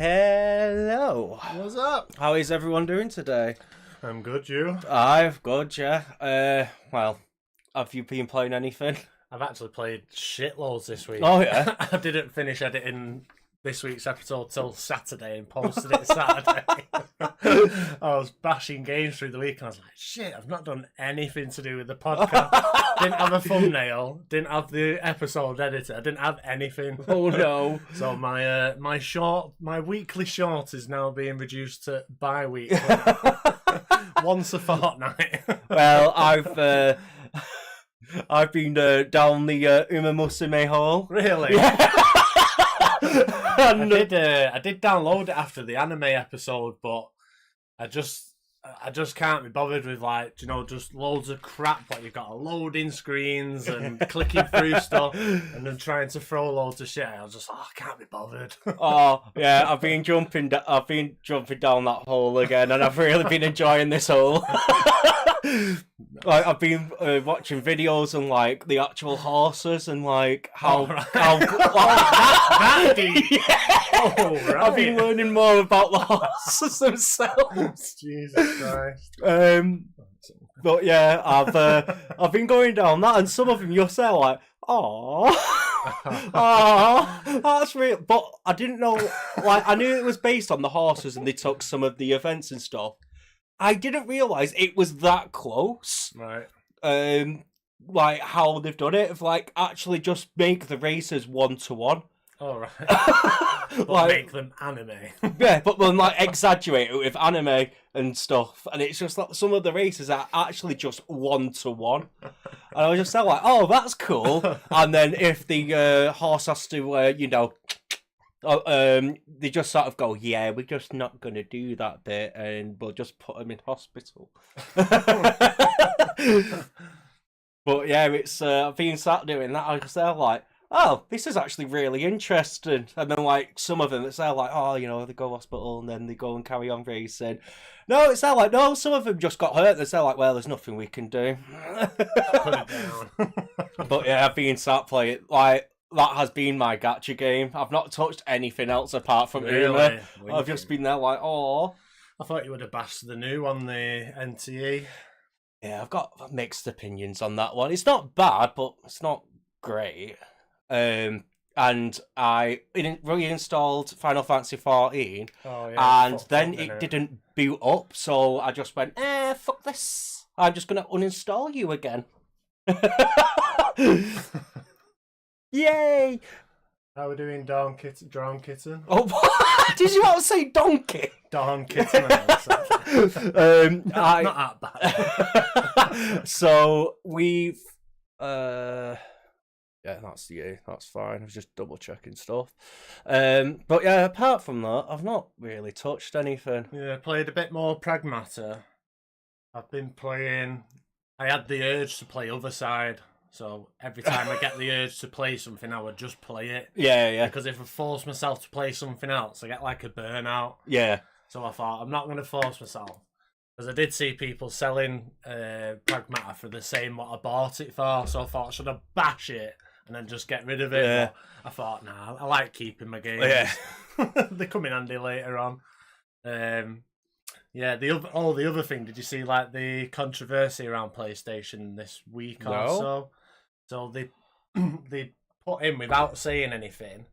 Hello. What's up? How is everyone doing today? I'm good, you? I've good, yeah. Well, have you been playing anything? I've actually played shitloads this week. Oh, yeah? I didn't finish editing this week's episode till Saturday and posted it Saturday. I was bashing games through the week and I was like, shit, I've not done anything to do with the podcast. Didn't have a thumbnail, didn't have the episode editor, didn't have anything. Oh, no. So my weekly short is now being reduced to bi-weekly. Once a fortnight. Well, I've been down the Uma Musume hole. Really? Yeah. I did download it after the anime episode, but I just can't be bothered with just loads of crap. Like you've got loading screens and clicking through stuff, and then trying to throw loads of shit. I was just I can't be bothered. Oh yeah, I've been jumping down that hole again, and I've really been enjoying this hole. Like I've been watching videos on like the actual horses and like how that deep. Yeah. Oh, right. I've been learning more about the horses themselves. Jesus Christ. But yeah, I've been going down that, and some of them you'll say like, "Oh, that's real." But I didn't know. Like I knew it was based on the horses, and they took some of the events and stuff. I didn't realise it was that close. Right. Like how they've done it, of like actually just make the races 1-to-1. All right. Like, make them anime. Yeah, but then like exaggerate it with anime and stuff, and it's just like some of the races are actually just 1-to-1. And I was just like, oh, that's cool. And then if the horse has to, they just sort of go, yeah, we're just not going to do that bit, and we'll just put them in hospital. But yeah, it's being sat doing that. I was there like, oh, this is actually really interesting. And then like some of them, it's there like, oh, they go hospital and then they go and carry on racing. No, it's there like, no, some of them just got hurt. They're like, well, there's nothing we can do. Put it down. But yeah, I've been sat playing like. That has been my gacha game. I've not touched anything else apart from Uma. I've just been there like, oh. I thought you would have bashed the new on the NTE. Yeah, I've got mixed opinions on that one. It's not bad, but it's not great. And I reinstalled Final Fantasy 14, and then it didn't boot up, so I just went, fuck this. I'm just going to uninstall you again. Yay! How are we doing, Dawn Kitten? Oh, what? Did you want to say donkey? Dawn Kitten. Not that bad. So we've, yeah, that's fine. I was just double checking stuff. But yeah, apart from that, I've not really touched anything. Yeah, played a bit more Pragmata. I've been playing. I had the urge to play Other Side. So every time I get the urge to play something, I would just play it. Yeah. Because if I force myself to play something else, I get like a burnout. Yeah. So I thought, I'm not going to force myself. Because I did see people selling Pragmata for the same what I bought it for. So I thought, should I bash it and then just get rid of it? Yeah. But I thought, nah, I like keeping my games. Yeah. They come in handy later on. Yeah, the other thing, did you see like the controversy around PlayStation this week or so? So they put in, without saying anything,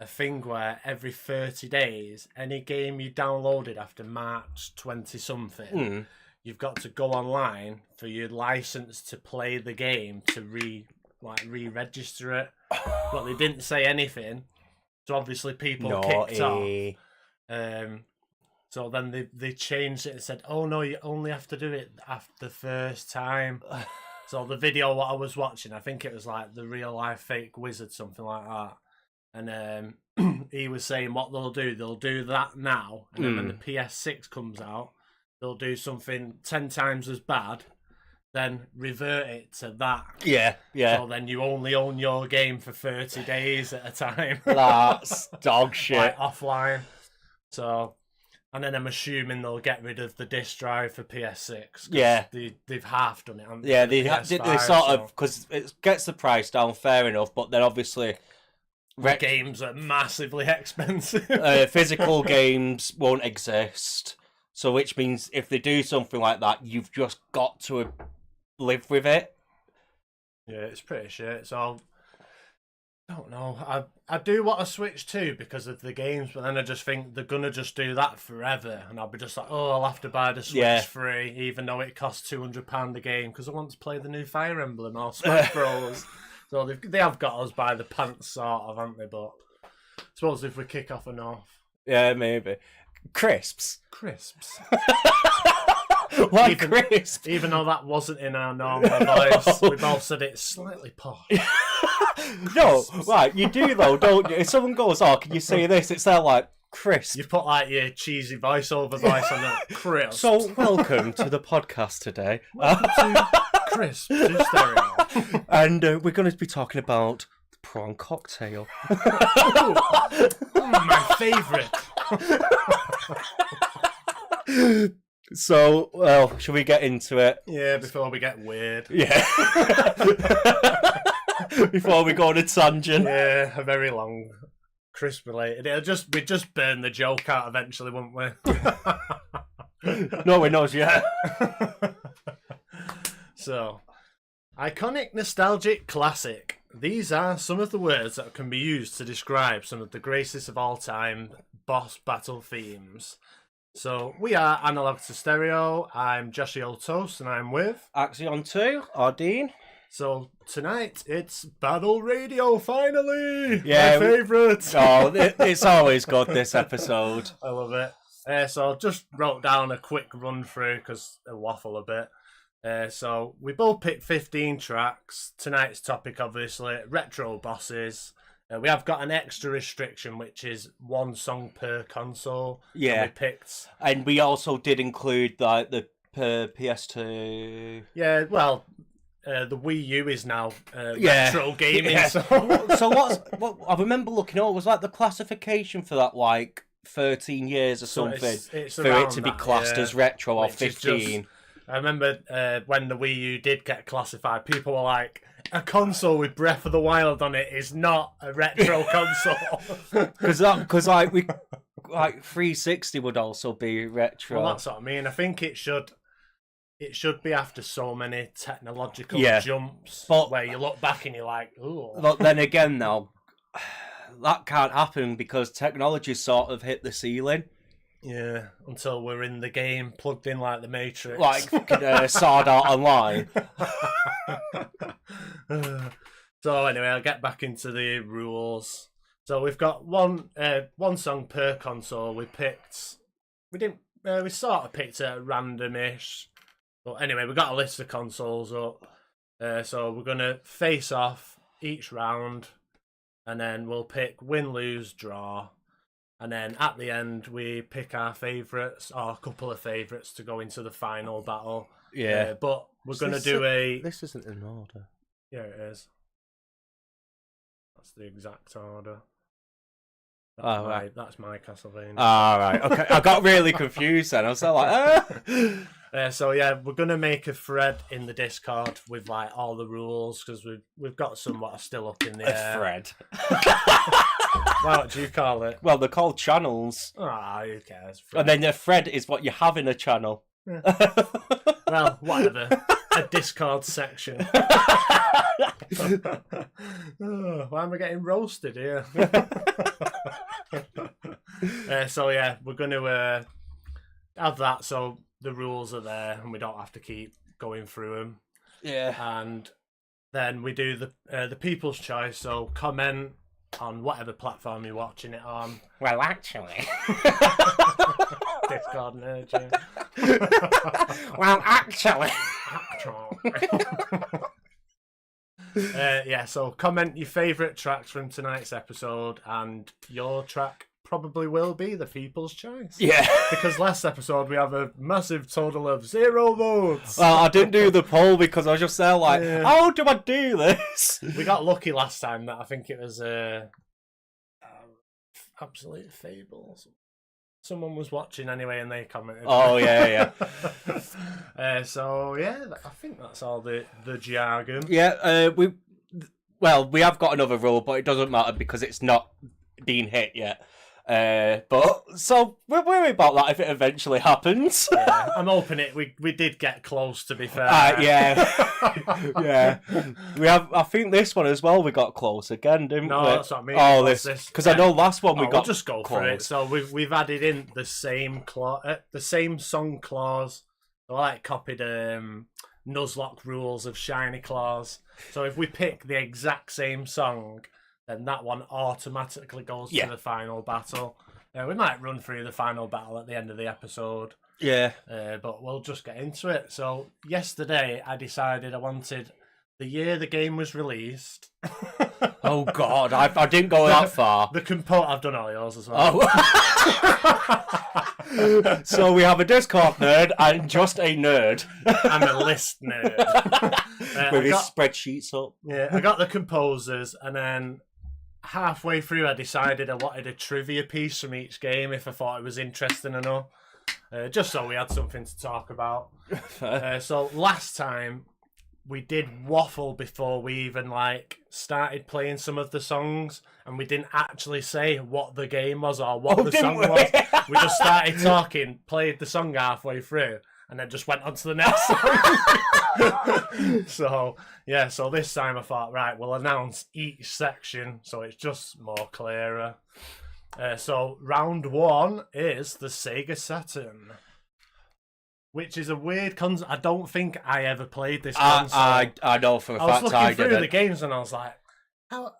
a thing where every 30 days, any game you downloaded after March 20-something, you've got to go online for your license to play the game to re-register it. But they didn't say anything, so obviously people kicked off. So then they changed it and said, oh no, you only have to do it after the first time. So the video what I was watching, I think it was like the real life fake wizard, something like that. And he was saying what they'll do that now. And then when the PS6 comes out, they'll do something 10 times as bad, then revert it to that. Yeah. So then you only own your game for 30 days at a time. That's dog shit. Like offline. So... And then I'm assuming they'll get rid of the disc drive for PS6. Yeah. They've half done it. Yeah, they sort of, because it gets the price down, fair enough, but then obviously games are massively expensive. Physical games won't exist. So which means if they do something like that, you've just got to live with it. Yeah, it's pretty shit. So I don't know. I do want to Switch 2 because of the games, but then I just think they're gonna just do that forever, and I'll be just like, oh, I'll have to buy the Switch free, even though it costs £200 a game, because I want to play the new Fire Emblem or Smash Bros. So they have got us by the pants, sort of, haven't they? But I suppose if we kick off enough. Yeah, maybe. Crisps. Why crisps? Even though that wasn't in our normal voice, we both said it's slightly posh. No, right, you do though, don't you? If someone goes, oh, can you say this? It's there like, crisp. You put like your cheesy voiceover voice on that. Crisp. So, welcome to the podcast today. Welcome to Crisp to Stereo. And we're going to be talking about the prawn cocktail. My favourite. So, well, shall we get into it? Yeah, before we get weird. Yeah. Before we go on a tangent. Yeah, a very long crisp related. We'd just burn the joke out eventually, wouldn't we? No one knows yet. So, iconic, nostalgic, classic. These are some of the words that can be used to describe some of the greatest of all time boss battle themes. So, we are Analog to Stereo. I'm Joshy Old Toast, and I'm with Axion 2, Ardeen. So, tonight, it's Battle Radio, finally! Yeah, my favourite! Oh, it's always good, this episode. I love it. So, I just wrote down a quick run through, because I waffle a bit. So, we both picked 15 tracks. Tonight's topic, obviously, retro bosses. We have got an extra restriction, which is one song per console. Yeah. We picked. And we also did include like the PS2. Yeah, well, the Wii U is now retro gaming. Yeah. So, what I remember looking at was like the classification for that, like 13 years or something, it's for it to be classed as retro or Which is 15. I remember when the Wii U did get classified, people were like, a console with Breath of the Wild on it is not a retro console. Because like 360 would also be retro. Well, that's what I mean. I think it should be after so many technological jumps, but where you look back and you're like, ooh. But then again, now that can't happen because technology sort of hit the ceiling. Yeah, until we're in the game, plugged in like the Matrix. Like Sword Art Online. So anyway, I'll get back into the rules. So we've got one song per console. We sort of picked it at randomish. But anyway, we've got a list of consoles up. So we're going to face off each round. And then we'll pick win, lose, draw. And then at the end, we pick our favourites, or a couple of favourites, to go into the final battle. Yeah. But we're going to do a... This isn't in order. Yeah, it is. That's the exact order. That's my Castlevania. Oh, right. Okay. I got really confused then. I was like, So yeah, we're gonna make a thread in the Discord with like all the rules because we've got some what are still up in the air. A thread. Well, what do you call it? Well, they're called channels. Who cares? And then a thread is what you have in a channel. Yeah. Well, whatever. A Discord section. Why am I getting roasted here? So yeah, we're going to have that so the rules are there and we don't have to keep going through them. Yeah. And then we do the people's choice. So comment on whatever platform you're watching it on. Well, actually. Discord nerd, yeah. Well, actually. Yeah, so comment your favourite tracks from tonight's episode, and your track probably will be the people's choice. Yeah. Because last episode we have a massive total of 0 votes. Well, I didn't do the poll because I was just there like, how do I do this? We got lucky last time that I think it was Absolute Fables. Someone was watching anyway and they commented. Oh, yeah. So, yeah, I think that's all the jargon. Yeah, well, we have got another rule, but it doesn't matter because it's not been hit yet. But so we're worried about that if it eventually happens. Yeah, I'm hoping it. We did get close, to be fair. Yeah, yeah. We have. I think this one as well. We got close again, didn't we? No, that's what I mean. Oh, this because I know last one we got. We'll just go close. for it. So we've added in the same the same song clause. So I like copied Nuzlocke rules of Shiny Claws. So if we pick the exact same song, then that one automatically goes to the final battle. We might run through the final battle at the end of the episode. Yeah. But we'll just get into it. So yesterday I decided I wanted the year the game was released. Oh God, I didn't go that far. I've done all yours as well. Oh. So we have a Discord nerd and just a nerd. I'm a list nerd. With his spreadsheets up. Yeah, I got the composers, and then halfway through I decided I wanted a trivia piece from each game if I thought it was interesting enough. Just so we had something to talk about. So last time we did waffle before we even started playing some of the songs, and we didn't actually say what the game was or what the song was. We just started talking, played the song halfway through, and then just went on to the next song. So this time I thought, right, we'll announce each section so it's just more clearer. So round one is the Sega Saturn, which is a weird console. I don't think I ever played this console. I know for a fact I didn't. I was looking through the games and I was like,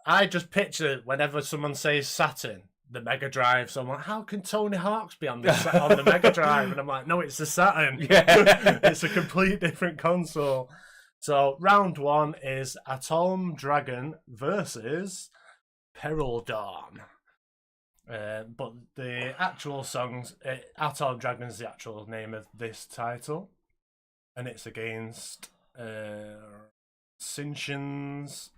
I just picture whenever someone says Saturn, the Mega Drive. So I'm like, how can Tony Hawk's be on the Mega Drive? And I'm like, no, it's the Saturn. Yeah. It's a complete different console. So round one is Atom Dragon versus Peril Dawn. But the actual songs, Atom Dragon is the actual name of this title, and it's against Sentient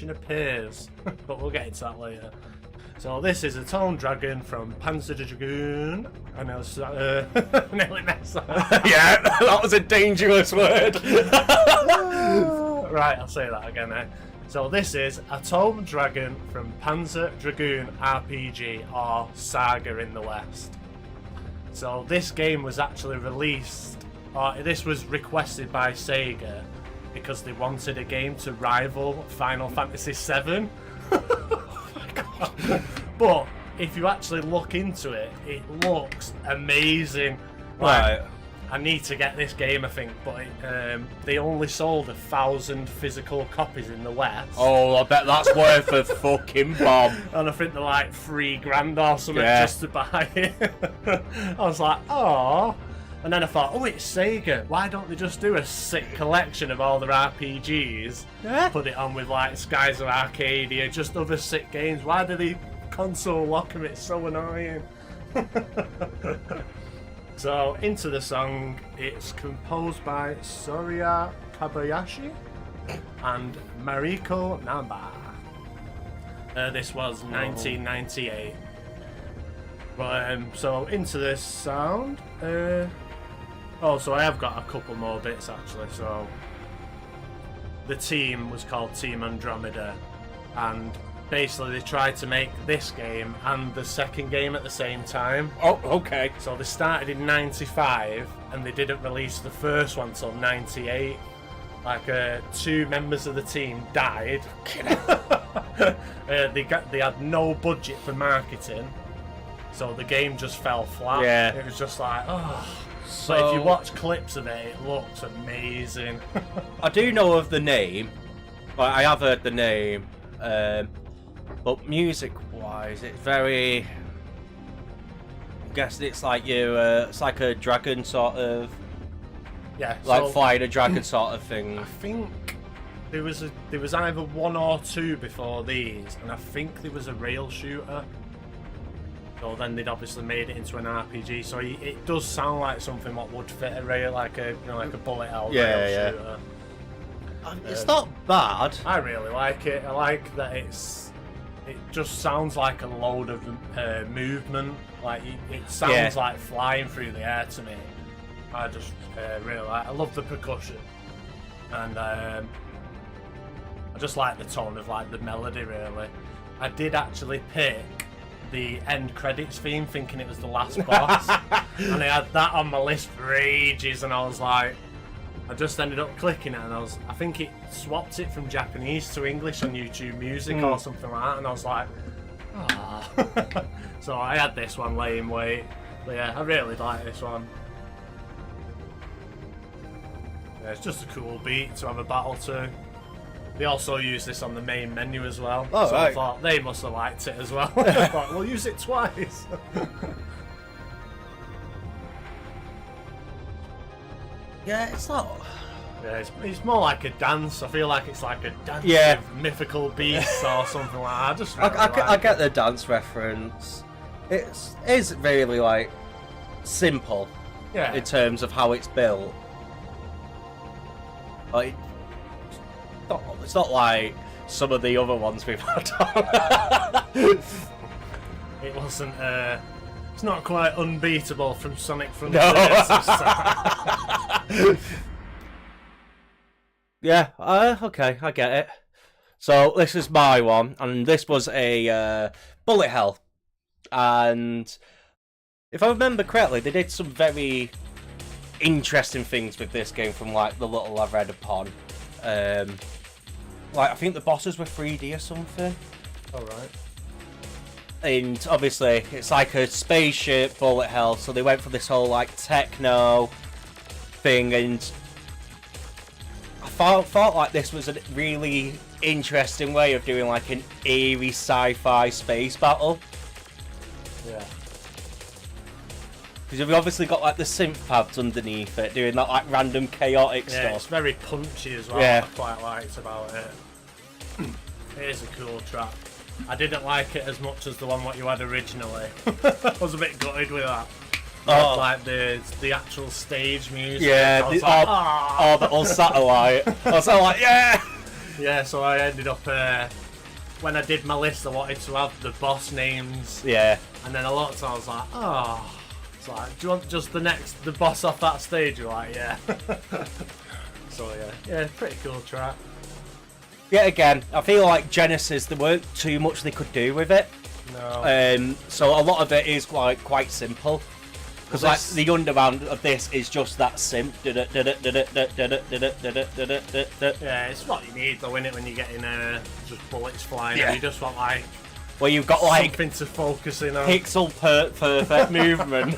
Appears, but we'll get into that later. So this is Atom Dragon from Panzer Dragoon. I know, nearly messed that. Yeah, that was a dangerous word. Right, I'll say that again now. So this is Atom Dragon from Panzer Dragoon RPG, or Saga in the West. So this game was actually released, or this was requested by Sega because they wanted a game to rival Final Fantasy VII. Oh my God. But if you actually look into it, it looks amazing. Right. I need to get this game, I think, but they only sold 1,000 physical copies in the West. Oh, I bet that's worth a fucking bomb. And I think they're like $3,000 or something just to buy it. I was like, oh. And then I thought, oh, it's Sega. Why don't they just do a sick collection of all their RPGs? Yeah. Put it on with like Skies of Arcadia, just other sick games. Why do they console lock them? It's so annoying. So, into the song, it's composed by Soria Kabayashi and Mariko Namba. This was 1998. But, so, into this sound. So I have got a couple more bits actually. So, the team was called Team Andromeda, and basically they tried to make this game and the second game at the same time. Oh, okay. So they started in 95 and they didn't release the first one till 98. Two members of the team died. They had no budget for marketing, so the game just fell flat. Yeah. It was just like, oh. So, but if you watch clips of it, it looks amazing. I do know of the name. I have heard the name. But music-wise, it's very. I'm guessing it's like it's like a dragon sort of. Yeah. Like flying a dragon sort of thing. I think there was either one or two before these, and I think there was a rail shooter. So then they'd obviously made it into an RPG. So it does sound like something what would fit a rail, like a bullet hell rail shooter. It's not bad. I really like it. I like that it just sounds like a load of movement. Like it sounds like flying through the air to me. I just really like. I love the percussion, and I just like the tone of like the melody really. I did actually pick the end credits theme thinking it was the last boss, and I had that on my list for ages, and I was like, I just ended up clicking it, and I think it swapped it from Japanese to English on YouTube Music or something like that, and I was like, ah. So I had this one laying wait, but yeah, I really like this one. Yeah, it's just a cool beat to have a battle to. They also use this on the main menu as well, oh, so right. I thought they must have liked it as well. I thought, we'll use it twice. Yeah, it's not. Yeah, it's more like a dance. I feel like it's like a dance with mythical beasts or something like that. I just really I get the dance reference. It is really like simple in terms of how it's built. Like, it's not like some of the other ones we've had on. It wasn't. It's not quite unbeatable from Sonic Frontiers. No. Yeah, okay, I get it. So this is my one, and this was a bullet hell. And if I remember correctly, they did some very interesting things with this game from like the little I've read upon. Like I think the bosses were 3D or something. Alright. And obviously it's like a spaceship bullet hell, so they went for this whole like techno thing, and I thought like this was a really interesting way of doing like an eerie sci-fi space battle. Yeah. Because you've obviously got like the synth pads underneath it, doing that like random chaotic Yeah, stuff. it's very punchy as well. Yeah. I quite liked about it. It is a cool track. I didn't like it as much as the one what you had originally. I was a bit gutted with that. Oh. Like the actual stage music. Yeah, I was like, the all satellite. I was like, yeah! Yeah, so I ended up, when I did my list, I wanted to have the boss names. Yeah. And then I looked and I was like, oh. It's like, do you want just the boss off that stage? You're like, yeah. So yeah, pretty cool track. Yeah, again, I feel like Genesis, there weren't too much they could do with it. No. So a lot of it is quite simple. Because like the underground of this is just that simp. Yeah, it's what you need though, isn't it, when you're getting just bullets flying and you just want like well, you've got like something to focus in on. Pixel perfect movement.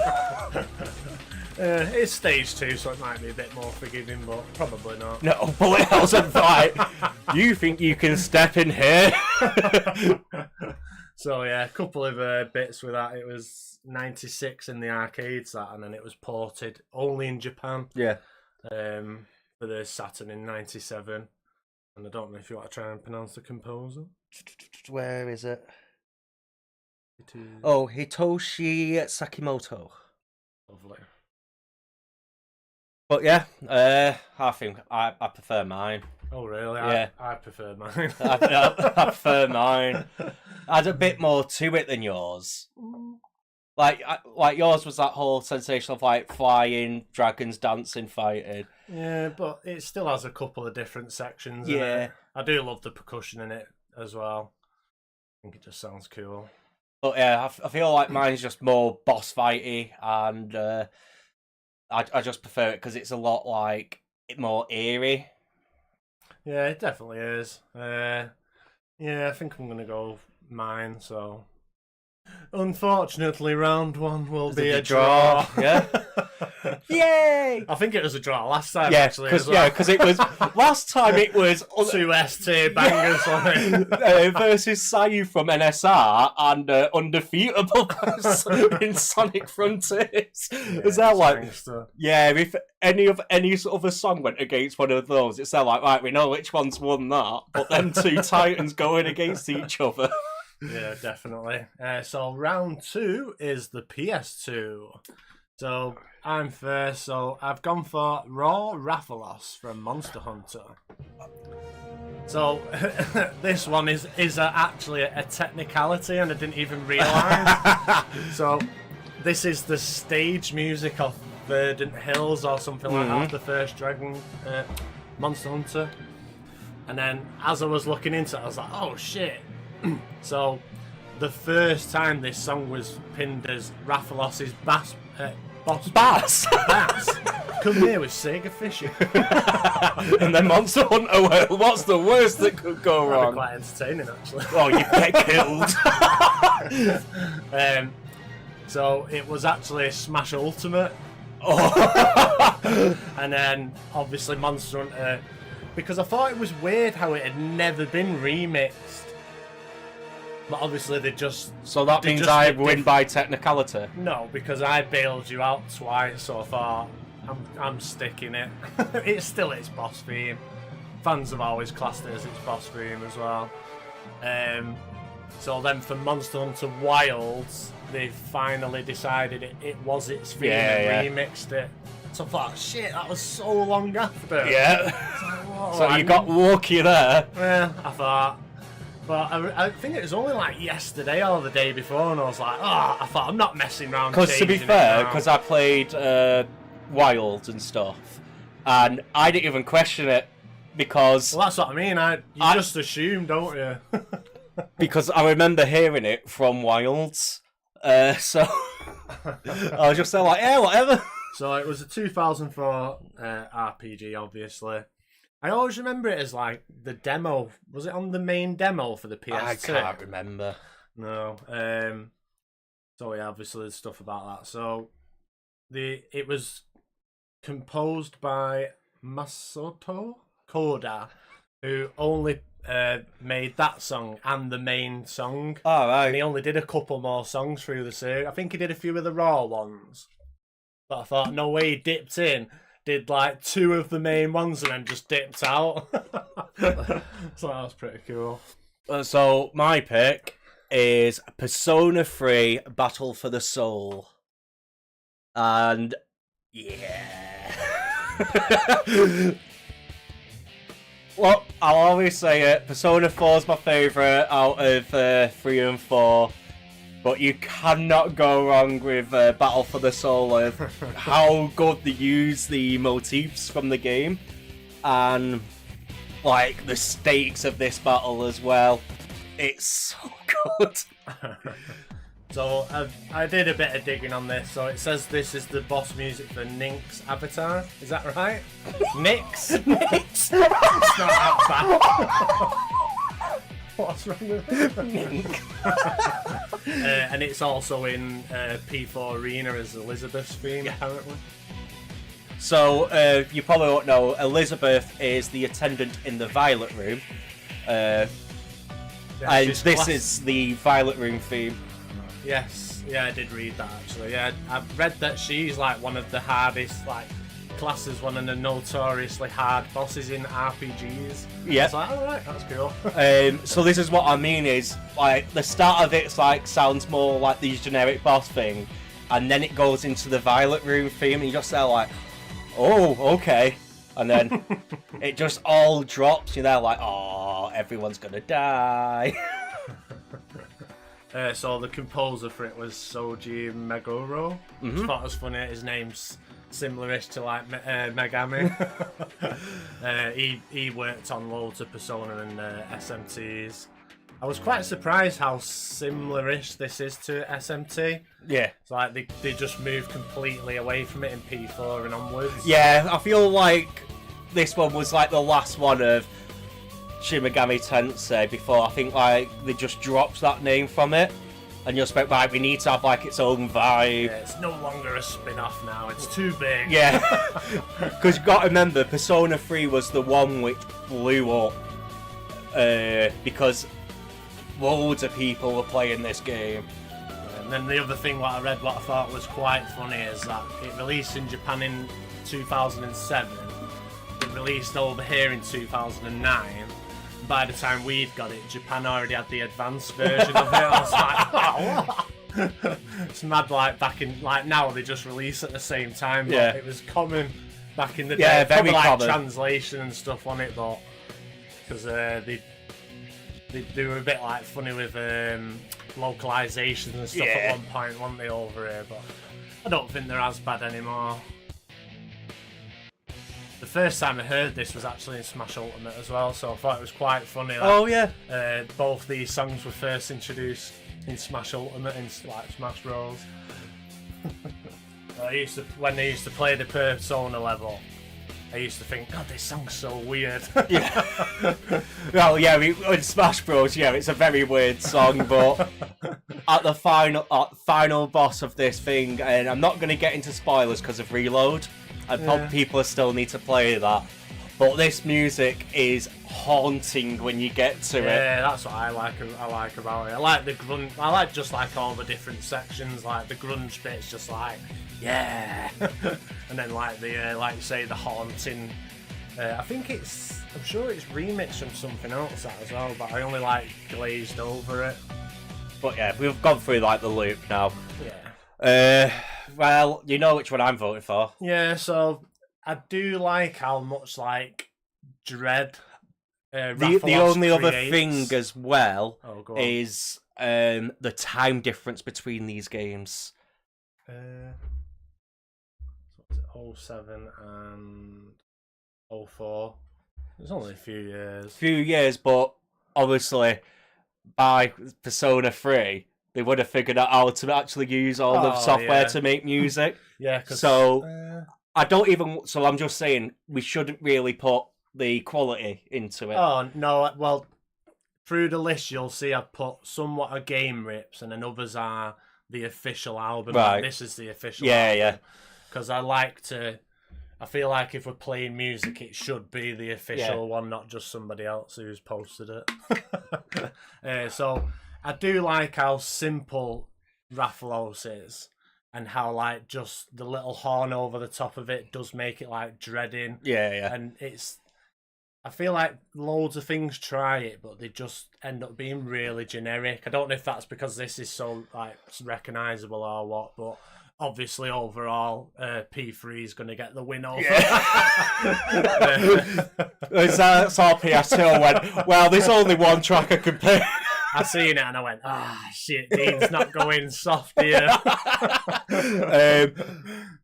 It's stage 2, so it might be a bit more forgiving, but probably not. No, bullet hells are like, you think you can step in here? So yeah, a couple of bits with that. It was 96 in the arcades, that, and then it was ported only in Japan. Yeah. For the Saturn in 97. And I don't know if you want to try and pronounce the composer. Where is it? Oh, Hitoshi Sakimoto. Lovely. But yeah, I think I prefer mine. Oh really? Yeah. I prefer mine. I prefer mine. I had a bit more to it than yours. Like yours was that whole sensation of like flying, dragons dancing, fighting. Yeah, but it still has a couple of different sections. Yeah. I do love the percussion in it as well. I think it just sounds cool. But yeah, I feel like mine's just more boss fighty, and I just prefer it because it's a lot like more eerie. Yeah, it definitely is. Yeah, I think I'm gonna go mine. So, unfortunately, round 1 will be a draw. Yeah. Yay! I think it was a draw last time. Yeah, actually. Because it was last time. It was 2 S-tier bangers on it versus Sayu from NSR and Undefeatable in Sonic Frontiers. Is that like? Yeah, if any sort of a song went against one of those, it's like right, we know which one's won that, but then 2 titans going against each other. Yeah, definitely. So round 2 is the PS2. So I'm first. So I've gone for Raw Rathalos from Monster Hunter. So this one is actually a technicality, and I didn't even realise. So this is the stage music of Verdant Hills or something like that. The first Dragon Monster Hunter. And then as I was looking into it, I was like, oh shit. So the first time this song was pinned as Rathalos's boss Bass. come here with Sega fishing. And then Monster Hunter, what's the worst that could go That'd wrong? be quite entertaining, actually. Oh, you get killed. So it was actually Smash Ultimate. Oh. And then obviously Monster Hunter, because I thought it was weird how it had never been remixed. But obviously they just... So that means I win by technicality? No, because I bailed you out twice, so I thought I'm sticking it. It's still its boss theme. Fans have always classed it as its boss theme as well. So then for Monster Hunter Wilds, they finally decided it was its theme and remixed it. So I thought, shit, that was so long after. Yeah. So you got lucky there. Yeah, I thought. But I think it was only like yesterday or the day before, and I was like, I thought, I'm not messing around. Because to be fair, because I played Wilds and stuff, and I didn't even question it because... Well, that's what I mean. You just assume, don't you? Because I remember hearing it from Wilds, so I was just there like, yeah, whatever. So it was a 2004 RPG, obviously. I always remember it as like the demo. Was it on the main demo for the PS2? I can't remember. No. So yeah, obviously there's stuff about that. So it was composed by Masato Koda, who only made that song and the main song. Oh, right. And he only did a couple more songs through the series. I think he did a few of the Raw ones. But I thought, no way, he dipped in. Did like 2 of the main ones and then just dipped out. So that was pretty cool. So my pick is Persona 3 Battle for the Soul. And yeah. Well, I'll always say it. Persona 4 is my favourite out of 3 and 4. But you cannot go wrong with Battle for the Soul of how good they use the motifs from the game. And, like, the stakes of this battle as well. It's so good. So I did a bit of digging on this. So it says this is the boss music for Nink's Avatar. Is that right? Nyx? Nyx. It's not that bad. What's wrong with it? And it's also in P4 Arena as Elizabeth's theme, apparently. So, you probably won't know, Elizabeth is the attendant in the Violet Room. And this is the Violet Room theme. Yes, yeah, I did read that actually. Yeah, I've read that she's like one of the hardest, like, classes one of the notoriously hard bosses in RPGs. Yeah. It's like, alright, that's cool. So this is what I mean is, like, the start of it's like, sounds more like these generic boss thing, and then it goes into the Violet Room theme, and you just say like, oh, okay. And then it just all drops, you're there like, oh, everyone's gonna die. So the composer for it was Soji Meguro. I thought it was funny, his name's similar-ish to like Megami. He worked on loads of Persona and SMTs. I was quite surprised how similar-ish this is to SMT. Yeah. It's like they just moved completely away from it in P4 and onwards. Yeah, I feel like this one was like the last one of Shin Megami Tensei before I think like they just dropped that name from it. And you're like, right, we need to have like its own vibe. Yeah, it's no longer a spin-off now, it's too big. Yeah. Because you've got to remember, Persona 3 was the one which blew up. Because loads of people were playing this game. And then the other thing what I read, what I thought was quite funny, is that it released in Japan in 2007. It released over here in 2009. By the time we'd got it, Japan already had the advanced version of it. I was like, oh, what? It's mad, like, back in, like, now they just release at the same time, but yeah. It was common back in the day. Yeah, very like common. Translation and stuff on it, but, because they do a bit, like, funny with localizations and stuff at one point, weren't they, over here, but I don't think they're as bad anymore. the first time I heard this was actually in Smash Ultimate as well, so I thought it was quite funny. Oh yeah. Both these songs were first introduced in Smash Ultimate in like Smash Bros. When they used to play the Persona level, I used to think, God, this song's so weird. Yeah. Well, yeah, in Smash Bros, yeah, it's a very weird song, but at the final boss of this thing, and I'm not going to get into spoilers because of Reload, and probably people still need to play that, but this music is haunting when you get to it. Yeah, that's what I like about it. I like the grunge. I like just like all the different sections. Like the grunge bit's just like, yeah, and then like the like you say, the haunting. I'm sure it's remixed from something else as well, but I only like glazed over it. But yeah, we've gone through like the loop now. Yeah. Well, you know which one I'm voting for. Yeah, so I do like how much like dread. The only other thing as well is the time difference between these games. So what's it, 07 and 04. It's only a few years, but obviously by Persona 3 they would have figured out how to actually use all the software to make music. Yeah, so I'm just saying we shouldn't really put the quality into it. Oh no, well, through the list you'll see I've put somewhat a game rips and then others are the official album. Right. Like, this is the official album. Yeah. Because I feel like if we're playing music it should be the official one, not just somebody else who's posted it. So I do like how simple Rathalos is and how like just the little horn over the top of it does make it like dreading. Yeah. And I feel like loads of things try it, but they just end up being really generic. I don't know if that's because this is so like recognisable or what, but obviously overall, P3 is going to get the win over. It's all PS2 went, well, there's only one track I can play. I seen it and I went, shit, Dean's not going soft here.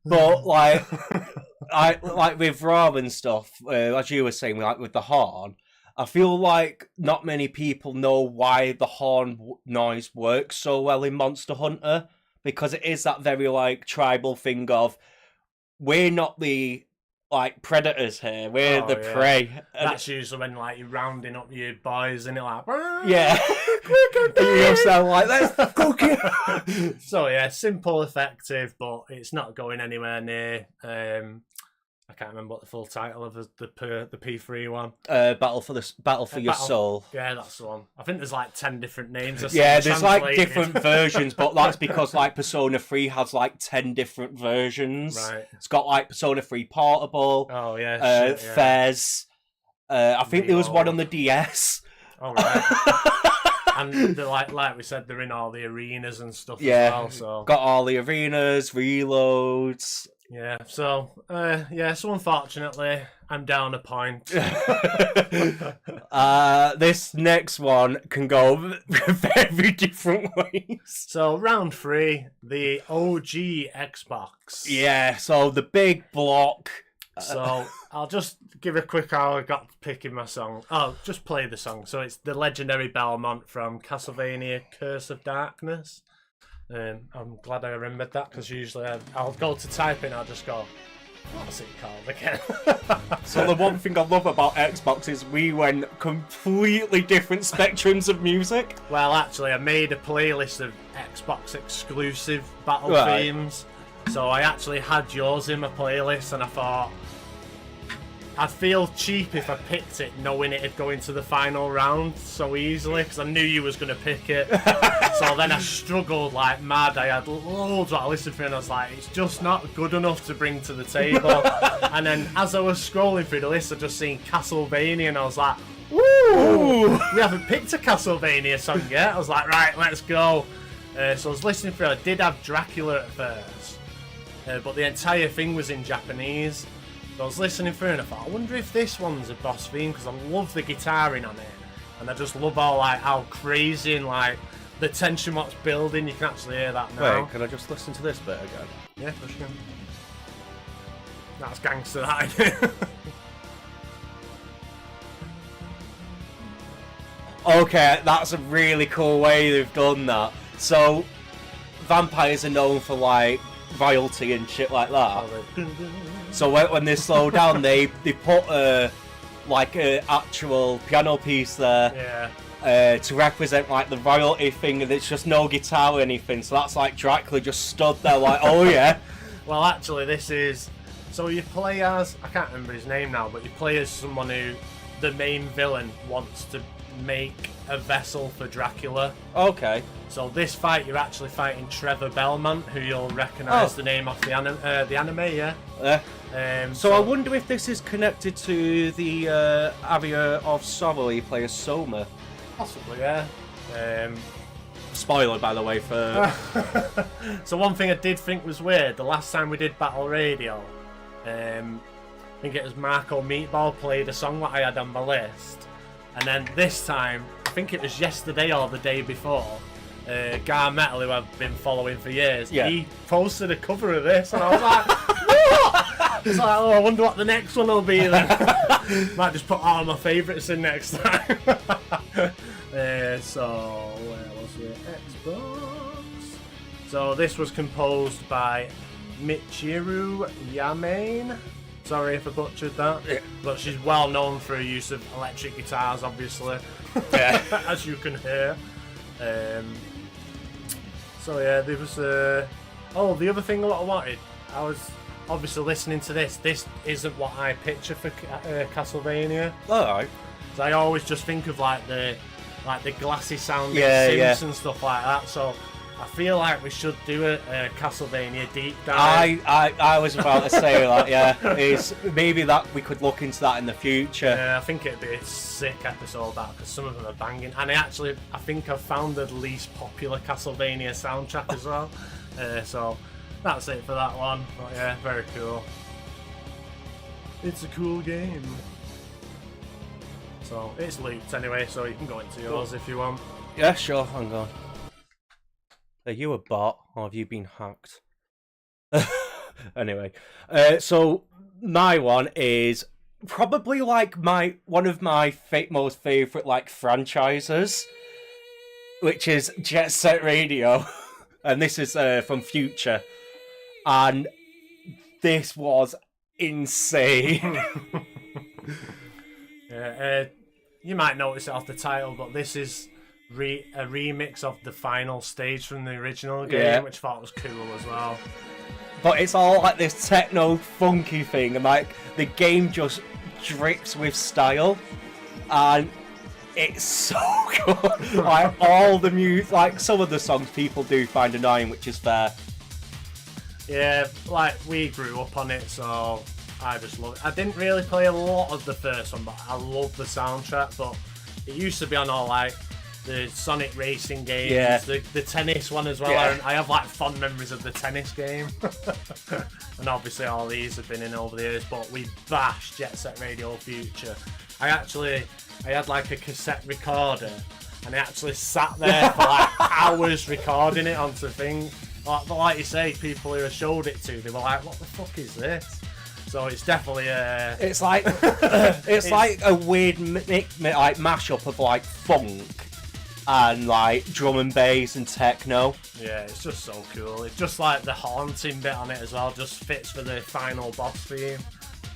But like with Raw and stuff, as you were saying, like with the horn, I feel like not many people know why the horn noise works so well in Monster Hunter, because it is that very like tribal thing of we're not the like predators here, we're the prey. And that's usually when like you're rounding up your boys and you're like, yeah. You sound like that's cooking. So yeah, simple, effective, but it's not going anywhere near. I can't remember what the full title of the P3 one. Battle for Your Soul. Yeah, that's the one. I think there's like 10 different names. Yeah, there's like different versions, but that's because like Persona 3 has like 10 different versions. Right. It's got like Persona 3 Portable. Oh yeah. Fez. I think there was one on the DS. Oh right. And like we said, they're in all the arenas and stuff as well. So got all the arenas, reloads. Yeah, so so unfortunately I'm down a point. This next one can go very different ways. So round 3, the OG Xbox. Yeah, so the big block. So I'll just give a quick how I got picking my song. Oh, just play the song. So it's the legendary Belmont from Castlevania Curse of Darkness. I'm glad I remembered that, because usually I'll go to type it and I'll just go, what's it called again? So the one thing I love about Xbox is we went completely different spectrums of music. Well, actually, I made a playlist of Xbox exclusive battle themes. So I actually had yours in my playlist, and I thought I'd feel cheap if I picked it knowing it'd go into the final round so easily, because I knew you was going to pick it. So then I struggled like mad. I had loads that I listened to and I was like, it's just not good enough to bring to the table. And then as I was scrolling through the list, I just seen Castlevania and I was like, woo! We haven't picked a Castlevania song yet. I was like, right, let's go. So I was listening through. I did have Dracula at first, but the entire thing was in Japanese. So I was listening through and I thought, I wonder if this one's a boss theme, because I love the guitaring on it, and I just love all like how crazy and like the tension what's building. You can actually hear that now. Wait, can I just listen to this bit again? Yeah, for sure. That's gangster, that idea. Okay, that's a really cool way they've done that. So, vampires are known for like royalty and shit like that. So when they slow down, they put like a actual piano piece there. Yeah. To represent like the royalty thing, and it's just no guitar or anything. So that's like Dracula just stood there like, oh yeah. Well, actually, this is... So you play as... I can't remember his name now, but you play as someone who the main villain wants to make a vessel for Dracula. Okay. So this fight, you're actually fighting Trevor Belmont, who you'll recognise the name off the anime, yeah? So I wonder if this is connected to the Area of Sorrow you play as Soma. Possibly, yeah. Spoiler, by the way, for... So one thing I did think was weird, the last time we did Battle Radio, I think it was Marco Meatball played a song that I had on my list, and then this time, I think it was yesterday or the day before, Gar Metal, who I've been following for years, he posted a cover of this, and I was like, what? It's like, oh, I wonder what the next one will be then. Might just put all my favourites in next time. So, where was it? Xbox. So this was composed by Michiru Yamane. Sorry if I butchered that. Yeah. But she's well known for her use of electric guitars, obviously. Yeah. As you can hear. So yeah, there was oh, the other thing that I wanted, I was obviously listening to this. This isn't what I picture for Castlevania. Alright. I always just think of like the glassy sounding synths and stuff like that. So I feel like we should do a Castlevania deep dive. I was about to say that. Yeah, it's maybe that we could look into that in the future. Yeah, I think it'd be a sick episode that, because some of them are banging. And I think I've found the least popular Castlevania soundtrack as well. So that's it for that one. But yeah, very cool. It's a cool game. So it's looped anyway, so you can go into yours if you want. Yeah, sure. Hang on. Are you a bot or have you been hacked? Anyway, so my one is probably like one of my most favorite like franchises, which is Jet Set Radio, and this is from Future, and this was insane. Yeah, you might notice it off the title, but this is a remix of the final stage from the original game, which I thought was cool as well. But it's all like this techno funky thing, and like the game just drips with style, and it's so good. Like all the music, like some of the songs people do find annoying, which is fair. Yeah, like we grew up on it, so I just love it. I didn't really play a lot of the first one, but I love the soundtrack. But it used to be on all like the Sonic racing games, the tennis one as well. Yeah. I have like fond memories of the tennis game. And obviously all these have been in over the years, but we bashed Jet Set Radio Future. I had like a cassette recorder, and I actually sat there for like hours recording it onto things. Like you say, people who I showed it to, they were like, what the fuck is this? So it's definitely It's like it's like a weird like mashup of like funk and like drum and bass and techno. Yeah, it's just so cool. It's just like the haunting bit on it as well just fits for the final boss theme.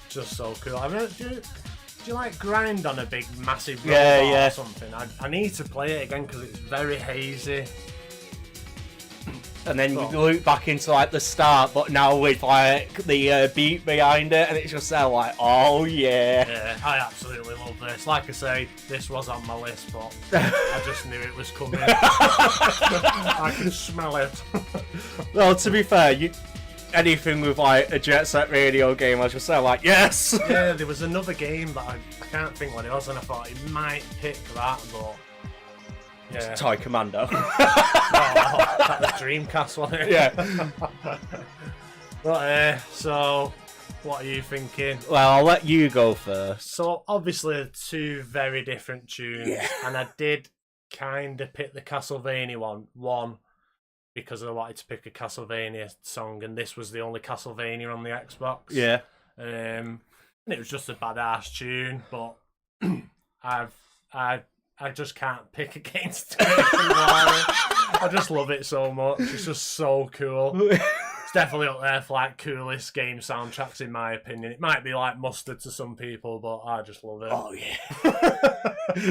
Just so cool. I mean, do you like grind on a big massive robot or something? I need to play it again because it's very hazy. And then you loop back into like the start, but now with like the beat behind it, and it's just there like, oh yeah. Yeah, I absolutely love this. Like I say, this was on my list, but I just knew it was coming. I could smell it. Well, to be fair, anything with like a Jet Set Radio game, I was just there like, yes. Yeah, there was another game that I can't think what it was, and I thought it might pick that, but. Yeah. Toy Commando. That was Dreamcast, wasn't it? Yeah. But, so, what are you thinking? Well, I'll let you go first. So, obviously, two very different tunes. Yeah. And I did kind of pick the Castlevania one, because I wanted to pick a Castlevania song, and this was the only Castlevania on the Xbox. Yeah. And it was just a badass tune, but I just can't pick against it anymore. I just love it so much. It's just so cool. It's definitely up there for like coolest game soundtracks in my opinion. It might be like mustard to some people, but I just love it. Oh yeah.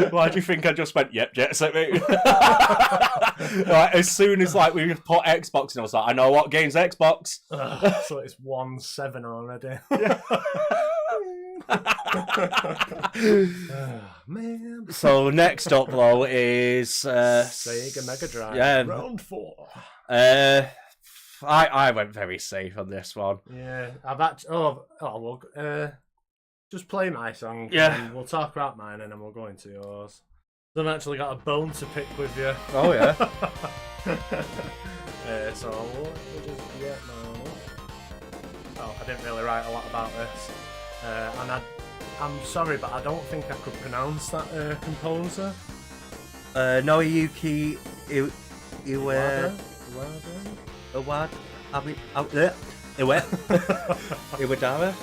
Why do you think I just went, yep, Jet Set, mate? Like, as soon as like we put Xbox in, I was like, I know what game's Xbox. So it's 1-7 already. Man. So next up though is Sega Mega Drive. Yeah. Round 4. I went very safe on this one. Yeah, I've actually. Well, just play my song. Yeah. And we'll talk about mine and then we'll go into yours. I've actually got a bone to pick with you. Oh yeah. So we'll just get mine. Oh, I didn't really write a lot about this, and I'm sorry, but I don't think I could pronounce that composer. Noyuki Iwata? Iwadara.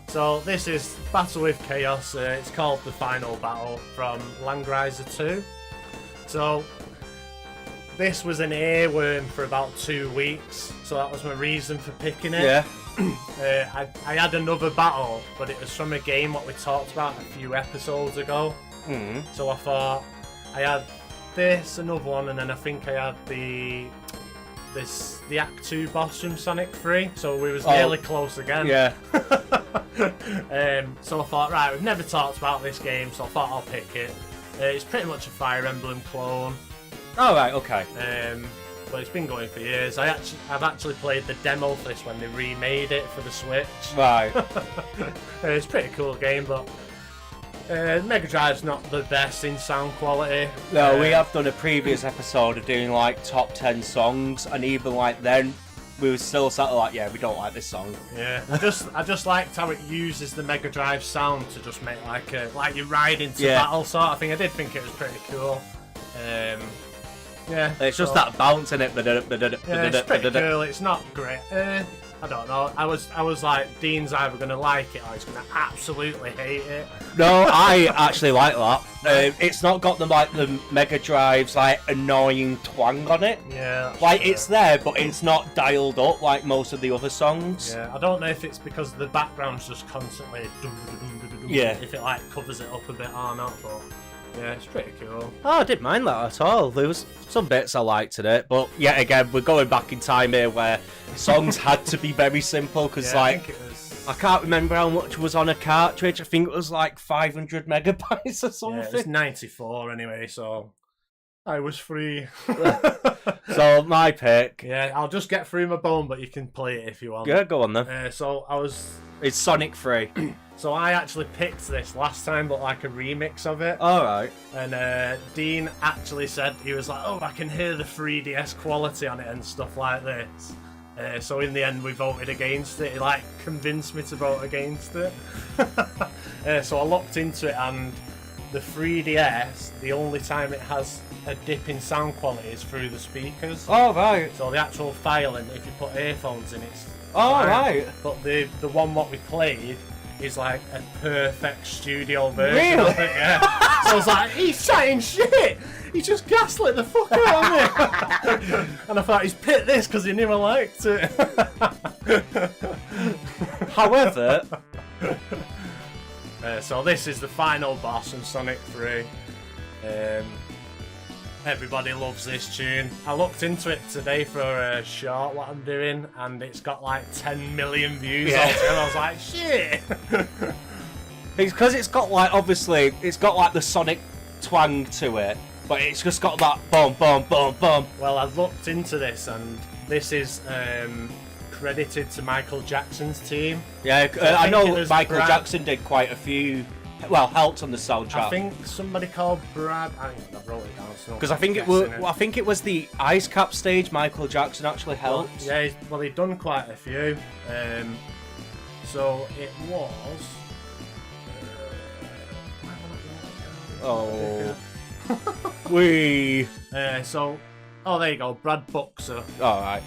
So this is Battle with Chaos. It's called the Final Battle from Langriser 2. So this was an earworm for about 2 weeks, so that was my reason for picking it. Yeah. I had another battle, but it was from a game what we talked about a few episodes ago. So I thought I had this, another one, and then I think I had the Act 2 boss from Sonic 3, so we was nearly close again. Yeah. So I thought, right, we've never talked about this game, so I thought I'll pick it. It's pretty much a Fire Emblem clone. Oh right, okay. But it's been going for years. I've actually played the demo for this when they remade it for the Switch. Right. It's a pretty cool game, but Mega Drive's not the best in sound quality. No, we have done a previous episode of doing like top 10 songs, and even like then we were still sort of like, yeah, we don't like this song. Yeah, I just liked how it uses the Mega Drive sound to just make like you ride into battle sort of thing. I did think it was pretty cool. Yeah, it's just that bounce in it. Yeah, it's pretty cool. It's not great. I don't know. I was like, Dean's either going to like it or he's going to absolutely hate it. No, I actually like that. It's not got the Mega Drive's like annoying twang on it. Yeah. Like it's there, but it's not dialed up like most of the other songs. Yeah. I don't know if it's because the background's just constantly. Yeah. If it like covers it up a bit or not, but. Yeah, it's pretty cool. Oh, I didn't mind that at all. There was some bits I liked in it, but yet again, we're going back in time here where songs had to be very simple because, like, I can't remember how much was on a cartridge. I think it was like 500 megabytes or something. Yeah, it was 94 anyway, so I was free. So my pick. Yeah, I'll just get through my bone, but you can play it if you want. Yeah, go on then. So I was. It's Sonic 3. So I actually picked this last time, but like a remix of it. Alright. And Dean actually said, he was like, oh, I can hear the 3DS quality on it and stuff like this. So in the end, we voted against it. He like convinced me to vote against it. So I looked into it, and the 3DS, the only time it has a dip in sound quality is through the speakers. Oh, right. So the actual filing, if you put earphones in, it's fine. Right. But the one what we played is like a perfect studio version really? of it, yeah. So I was like, he's chatting shit! He just gaslit the fuck out of me! And I thought, he's picked this because he knew I liked it. However... So this is the final boss in Sonic 3. Everybody loves this tune. I looked into it today for a short what I'm doing, and it's got like 10 million views altogether. I was like, shit! It's because it's got like, obviously, it's got like the Sonic twang to it, but it's just got that boom, boom, boom, boom. Well, I've looked into this, and this is credited to Michael Jackson's team. Yeah, I know Michael Jackson did quite a few, well, helped on the soundtrack. I think somebody called Brad. I wrote it down. Because I think it was the Ice Cap stage. Michael Jackson actually helped. Well, yeah, well, he'd done quite a few. So it was. Oh. We. So, oh, there you go, Brad Buxer. All right.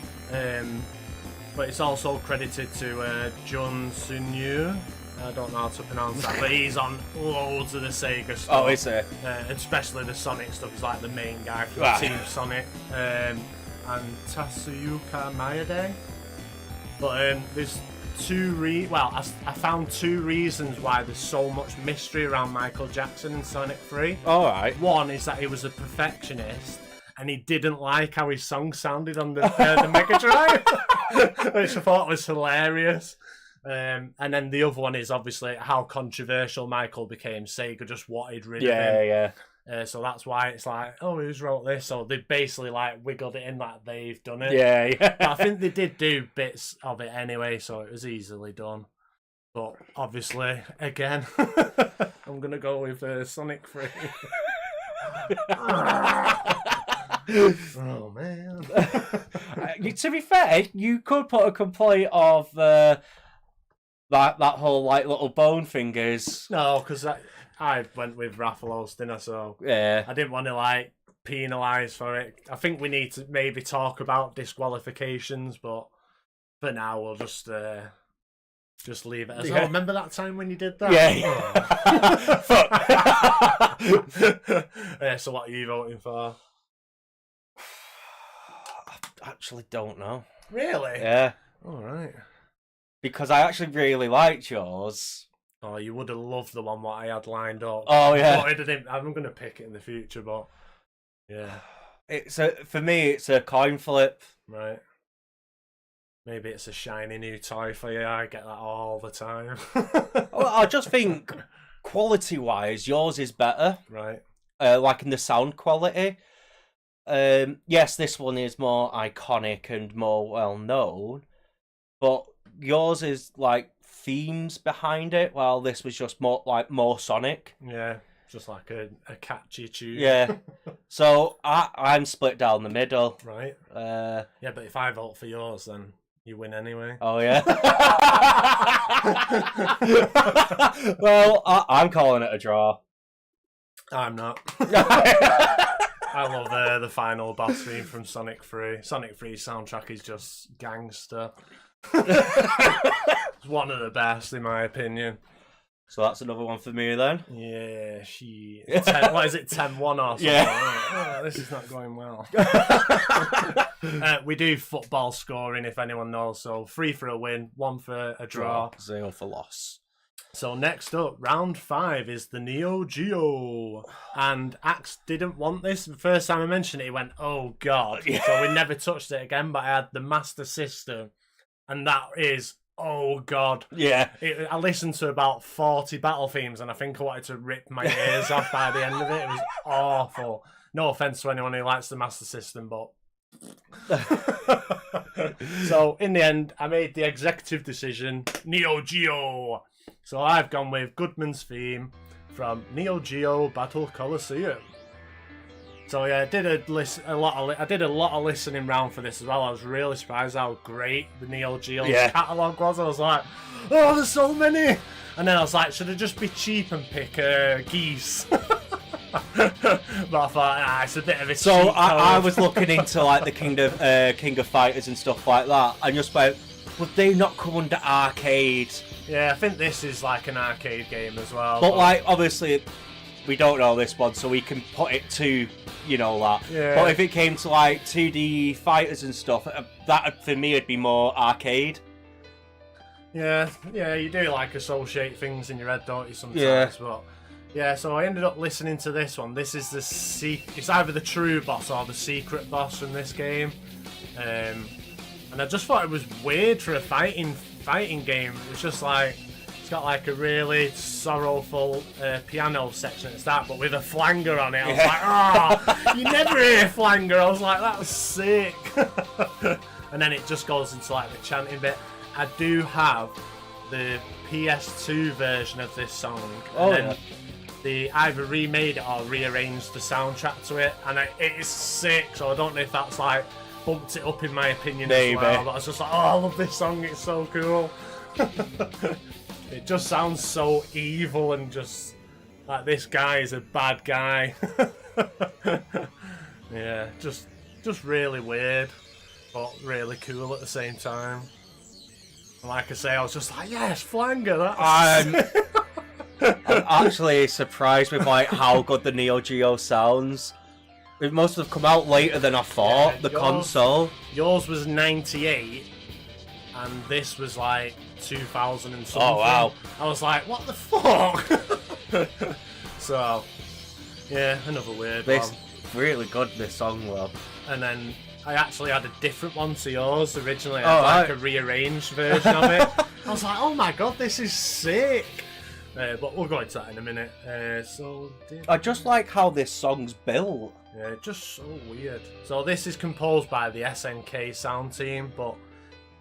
but it's also credited to Jun Sunyu. I don't know how to pronounce that, but he's on loads of the Sega stuff. Oh, is he? Especially the Sonic stuff. He's like the main guy for Team Sonic. And Tatsuyuka Maeda. But there's I found 2 reasons why there's so much mystery around Michael Jackson in Sonic 3. All right. One is that he was a perfectionist and he didn't like how his song sounded on the Mega Drive, which I thought was hilarious. And then the other one is obviously how controversial Michael became. Sega just wanted rid of him. Yeah. So that's why it's like, oh, who's wrote this? So they basically like wiggled it in like they've done it. Yeah. But I think they did do bits of it anyway, so it was easily done. But obviously, again, I'm gonna go with Sonic 3. Oh man. To be fair, you could put a complaint of that whole like little bone fingers. No, because I went with Rathalos, didn't I? So yeah, I didn't want to like penalise for it. I think we need to maybe talk about disqualifications, but for now we'll just leave it as. Oh, remember that time when you did that? Yeah. So what are you voting for? I actually don't know. Really? Yeah. All right. Because I actually really liked yours. Oh, you would have loved the one what I had lined up. Oh yeah. I'm going to pick it in the future, but yeah. For me, it's a coin flip. Right. Maybe it's a shiny new toy for you. I get that all the time. Well, I just think quality-wise, yours is better. Right. Like in the sound quality. Yes, this one is more iconic and more well-known, but yours is like themes behind it, while this was just more Sonic. Yeah, just like a catchy tune. Yeah. So I'm split down the middle. Right. Yeah, but if I vote for yours, then you win anyway. Oh yeah. Well, I'm calling it a draw. I'm not. I love the final boss theme from Sonic 3. Sonic 3's soundtrack is just gangster. It's one of the best, in my opinion. So that's another one for me then. Yeah, what is it, 10-1 or something? Yeah. Oh, this is not going well. We do football scoring, if anyone knows. So 3 for a win, 1 for a draw. 0 for loss. So next up, round 5 is the Neo Geo. And Axe didn't want this. The first time I mentioned it, he went, oh God. Yeah. So we never touched it again, but I had the Master System. And that is, oh God. Yeah. I listened to about 40 battle themes and I think I wanted to rip my ears off by the end of it. It was awful. No offence to anyone who likes the Master System, but... So in the end, I made the executive decision, Neo Geo. So I've gone with Goodman's theme from Neo Geo Battle Coliseum. So yeah, I did a lot of listening round for this as well. I was really surprised how great the Neo Geo catalogue was. I was like, oh, there's so many. And then I was like, should I just be cheap and pick Geese? But I thought, it's a bit of a So cheat I code. was looking into like the King of Fighters and stuff like that, and just went, would they not come under arcade? Yeah, I think this is like an arcade game as well. But like, obviously, we don't know this one, so we can put it to, that. Yeah. But if it came to like 2D fighters and stuff, that for me would be more arcade. Yeah, you do like associate things in your head, don't you, sometimes? Yeah. But yeah, so I ended up listening to this one. This is it's either the true boss or the secret boss from this game. And I just thought it was weird for a fighting game. It's just like, it's got like a really sorrowful piano section at the start, but with a flanger on it. I was like, you never hear flanger. I was like, that was sick. And then it just goes into like the chanting bit. I do have the PS2 version of this song. And then they either remade it or rearranged the soundtrack to it, and it is sick. So I don't know if that's like bumped it up in my opinion as well. But I was just like, oh, I love this song. It's so cool. It just sounds so evil and just like this guy is a bad guy. Yeah, just really weird, but really cool at the same time. Like I say, I was just like, yes, Flanger. I'm actually surprised with like how good the Neo Geo sounds. It must have come out later than I thought. The console. Yours was 98, and this was like 2000 and something. Oh wow! I was like, what the fuck? So, yeah, another weird This one. really good. This song, well. And then I actually had a different one to yours originally. I had like a rearranged version of it. I was like, oh my god, this is sick. But we'll go into that in a minute. I just like how this song's built. Yeah, just so weird. So this is composed by the SNK sound team, but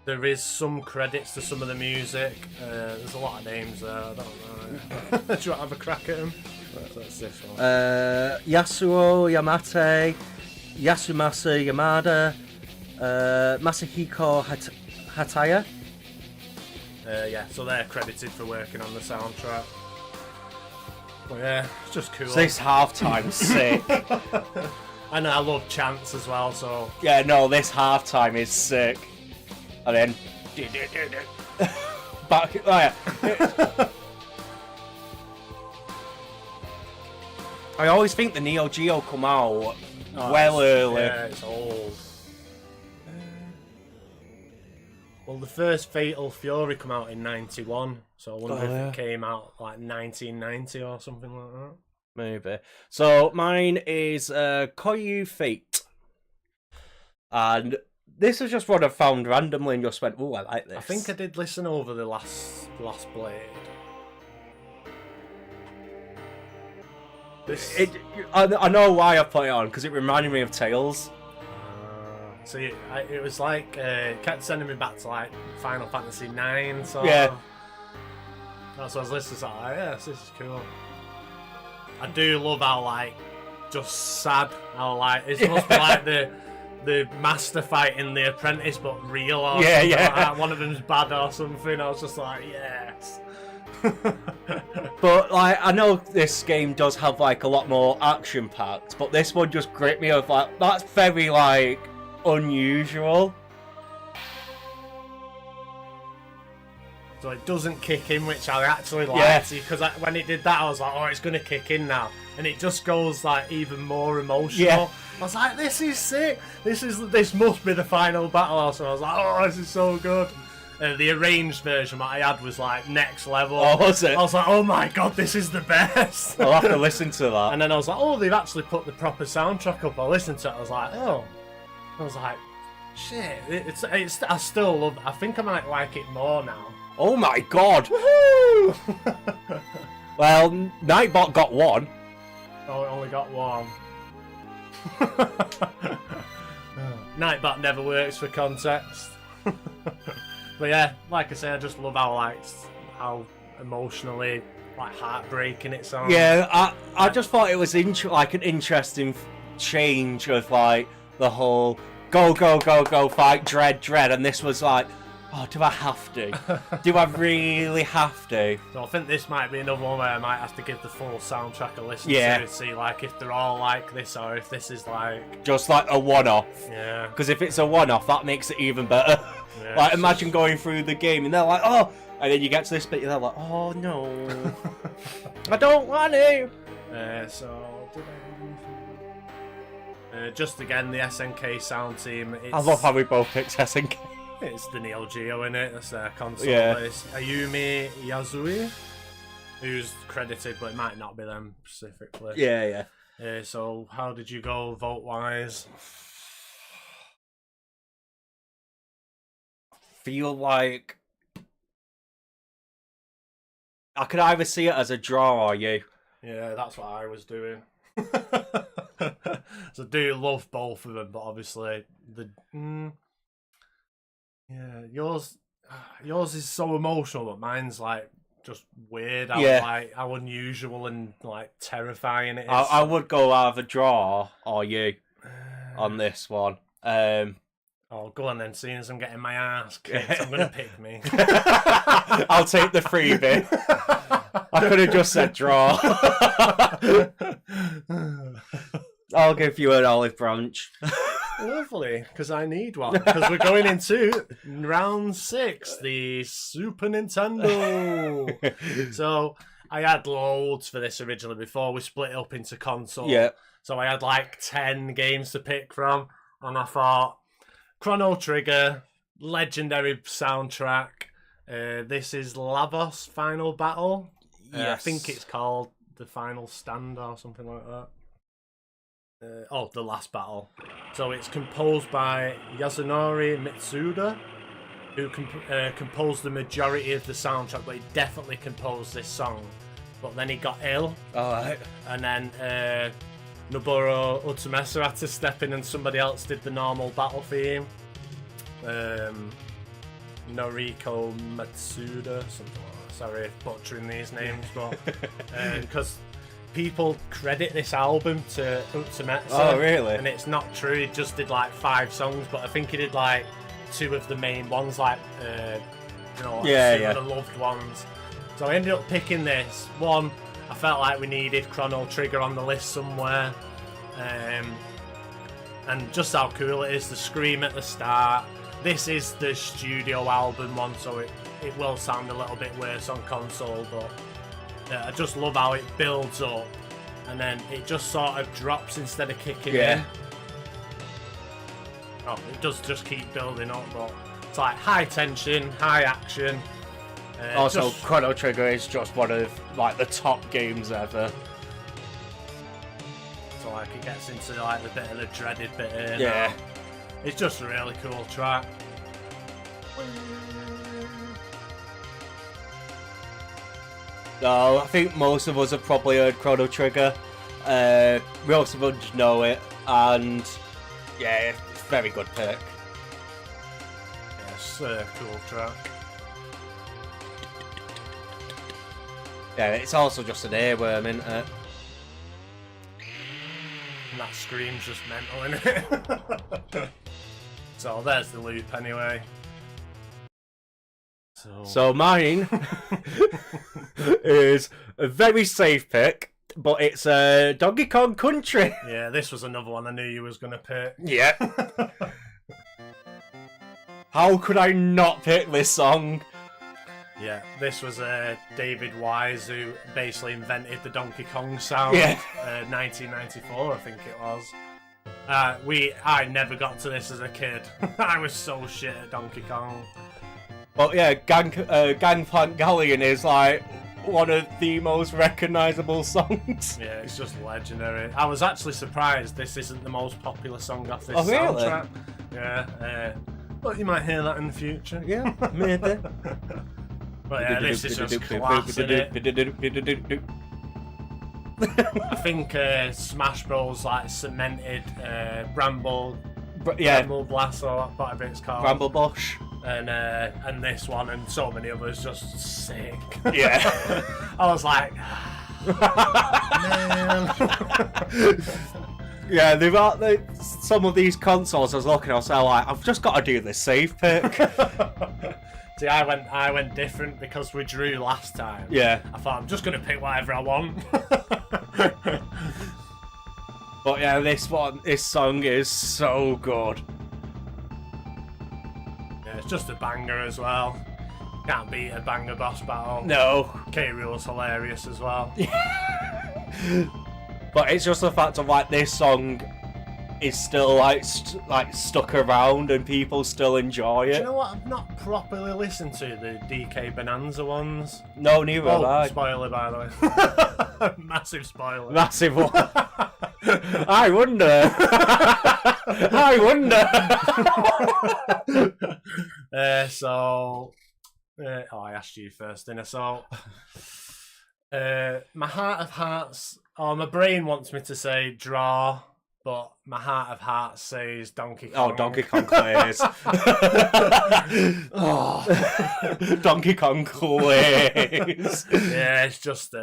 there is some credits to some of the music. There's a lot of names there. I don't know. Do you want to have a crack at them? That's this one. Yasuo Yamate, Yasumasa Yamada, Masahiko Hataya. Yeah, so they're credited for working on the soundtrack. But yeah, it's just cool. So this halftime's sick. And I love chants as well, so... Yeah, no, this halftime is sick. And then... Back... Oh, yeah. I always think the Neo Geo come out early. Yeah, it's old. Well, the first Fatal Fury come out in 91, so I wonder if it came out like 1990 or something like that. Maybe. So mine is Koyu Fate. And this is just what I found randomly and just went, oh, I like this. I think I did listen over the last Blade. I know why I put it on, because it reminded me of Tales. See, it was like, kept sending me back to like Final Fantasy 9, so... Yeah. That's what I was listening to, like, yes, this is cool. I do love how, like, just sad, how, like, it must be like the master fight in The Apprentice, but real or something like that. One of them's bad or something, I was just like, yes. But, like, I know this game does have, like, a lot more action-packed, but this one just gripped me of, like, that's very, like, unusual. So it doesn't kick in, which I actually liked, because when it did that, I was like, oh, it's going to kick in now. And it just goes, like, even more emotional. Yeah. I was like, this is sick. This must be the final battle. So I was like, oh, this is so good. The arranged version that I had was, like, next level. Oh, was it? I was like, oh my god, this is the best. I'll have to listen to that. And then I was like, oh, they've actually put the proper soundtrack up. I listened to it, I was like, oh. I was like, shit. It's I still love it. I think I might like it more now. Oh my god! Woohoo! Well, Nightbot got one. Oh, it only got one. Nightbot never works for context. But yeah, like I say, I just love how emotionally heartbreaking it sounds. Yeah, I just thought it was like an interesting change of like the whole go fight dread, and this was like, oh, do I have to? Do I really have to? So I think this might be another one where I might have to give the full soundtrack a listen to see like if they're all like this or if this is like just like a one-off. Yeah. Because if it's a one-off, that makes it even better. Yeah, like imagine going through the game and they're like, oh, and then you get to this bit, and they're like, oh no, I don't want to. Just again, the SNK sound team. I love how we both picked SNK. It's the Neo Geo in it. That's their console. Yeah. It's Ayumi Yasui, who's credited, but it might not be them specifically. Yeah. So how did you go vote wise? Feel like I could either see it as a draw or you. Yeah, that's what I was doing. So I do love both of them, but obviously yours is so emotional, but mine's like just weird. How unusual and like terrifying it is. I would go either draw or you on this one. Oh, go on then. Seeing as I'm getting my ass kicked, I'm gonna pick me. I'll take the freebie. I could have just said draw. I'll give you an olive branch. Lovely, because I need one. Because we're going into round 6, the Super Nintendo. So I had loads for this originally before we split it up into console. Yeah. So I had like 10 games to pick from, and I thought Chrono Trigger, legendary soundtrack. This is Lavos Final Battle. Yes. I think it's called The Final Stand or something like that. The Last Battle. So it's composed by Yasunori Mitsuda, who composed the majority of the soundtrack, but he definitely composed this song. But then he got ill. Alright. And then Noboru Utsumesa had to step in and somebody else did the normal battle theme. Noriko Matsuda, something like that. Sorry, butchering these names, but because people credit this album to Utsumesa. Oh, really? And it's not true. He just did like 5 songs, but I think he did like 2 of the main ones, like two of the loved ones. So I ended up picking this one. I felt like we needed Chrono Trigger on the list somewhere, and just how cool it is, the scream at the start. This is the studio album one, so it will sound a little bit worse on console, but I just love how it builds up and then it just sort of drops instead of kicking in. Oh, it does just keep building up, but it's like high tension, high action. Also, Chrono Trigger is just one of like the top games ever. So like it gets into like the bit of the dreaded bit here. Yeah. Now. It's just a really cool track. No, I think most of us have probably heard Chrono Trigger. Most of us know it, and yeah, it's a very good pick. Yes, cool track. Yeah, it's also just an earworm, isn't it? And that scream's just mental, innit? So there's the loop anyway. So mine is a very safe pick, but it's Donkey Kong Country. Yeah, this was another one I knew you was going to pick. Yeah. How could I not pick this song? Yeah, this was David Wise who basically invented the Donkey Kong sound. Yeah. 1994, I think it was. I never got to this as a kid. I was so shit at Donkey Kong. But yeah, Gangplank Galleon is like one of the most recognisable songs. Yeah, it's just legendary. I was actually surprised this isn't the most popular song off this really? soundtrack. Yeah, but you might hear that in the future. Yeah, maybe. But yeah, this is just class, innit? I think Smash Bros like cemented Bramble Blast or that part of it's called. Bramble Bush. And this one and so many others just sick. Yeah. I was like, man. Yeah, they've got some of these consoles. I was looking, I was like, I've just got to do this safe pick. See, I went different because we drew last time. Yeah. I thought I'm just gonna pick whatever I want. But yeah, this song is so good. Yeah, it's just a banger as well. Can't beat a banger boss battle. No. K-Rool's hilarious as well. But it's just the fact of like this song is still like stuck around and people still enjoy it. Do you know what? I've not properly listened to the DK Bonanza ones. No, neither have I. Spoiler, by the way. Massive spoiler. Massive one. I wonder. I wonder. I asked you first, didn't I? So, my heart of hearts, or my brain wants me to say draw, but my heart of hearts says Donkey Kong. Oh, Donkey Kong plays. Donkey Kong plays. Yeah, it's just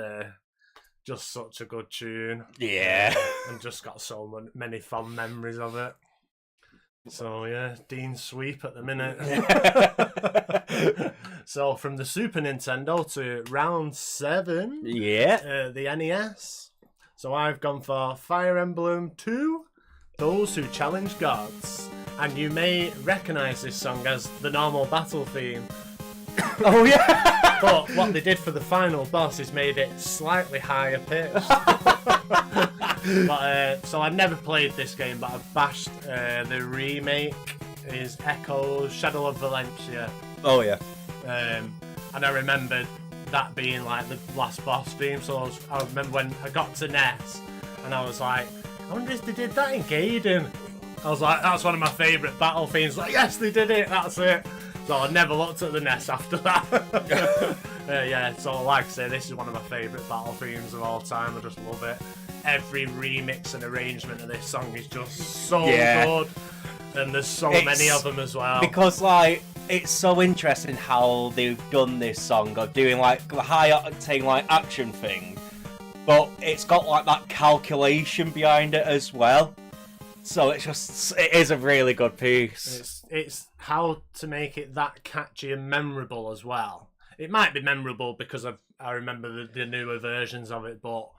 such a good tune. Yeah. And just got so many fond memories of it. So yeah, Dean Sweep at the minute. So from the Super Nintendo to round 7. Yeah. The NES. So I've gone for Fire Emblem 2, Those Who Challenge Gods. And you may recognise this song as the normal battle theme. Oh yeah! But what they did for the final boss is made it slightly higher pitched. So I never played this game, but I've bashed the remake. Is Echoes Shadow of Valencia. Oh yeah. And I remember that being like the last boss theme. So I remember when I got to NES, and I was like, I wonder if they did that in Gaiden. I was like, that's one of my favourite battle themes. Like, yes, they did it. That's it. So I never looked at the NES after that. Yeah, so like I say, this is one of my favourite battle themes of all time. I just love it. Every remix and arrangement of this song is just so good. And there's so many of them as well. Because, like, it's so interesting how they've done this song of doing, like, the high octane, like, action thing. But it's got, like, that calculation behind it as well. So it is a really good piece. It's how to make it that catchy and memorable as well. It might be memorable because I remember the newer versions of it, but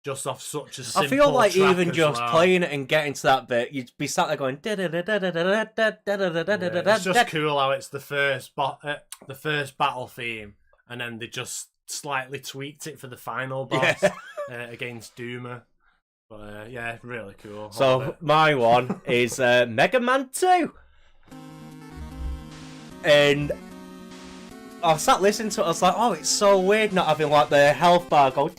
just off such a simple I feel like track even as just well. playing it and getting to that bit, you'd be sat there going. It's just cool how it's the first battle theme, and then they just slightly tweaked it for the final boss against Duma. But yeah, really cool. So my one is Mega Man 2. And I sat listening to it, I was like, oh, it's so weird not having like the health bar go.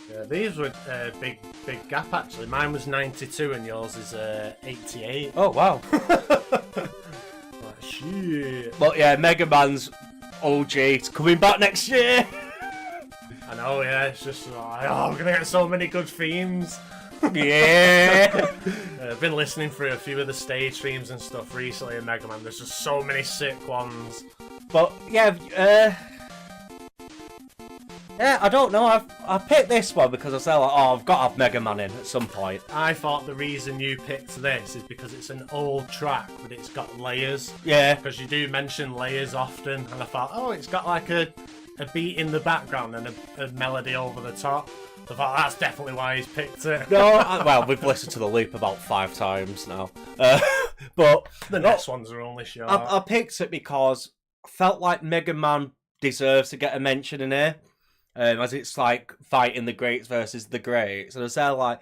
Yeah, these were big gap actually. Mine was 92 and yours is 88. Oh wow. Like, shit. But yeah, Mega Man's OG. It's coming back next year. I know, yeah, it's just like, oh, we're gonna get so many good themes. Yeah. I've been listening through a few of the stage themes and stuff recently in Mega Man. There's just so many sick ones. But yeah, I don't know. I picked this one because I was like, oh, I've got to have Mega Man in at some point. I thought the reason you picked this is because it's an old track, but it's got layers. Yeah. Because you do mention layers often, and I thought, oh, it's got like a beat in the background and a melody over the top. I thought that's definitely why he's picked it. No, well, we've listened to the loop about 5 times now. But the next ones are only short. I picked it because I felt like Mega Man deserves to get a mention in here. As it's like fighting the greats versus the greats. And I was there like,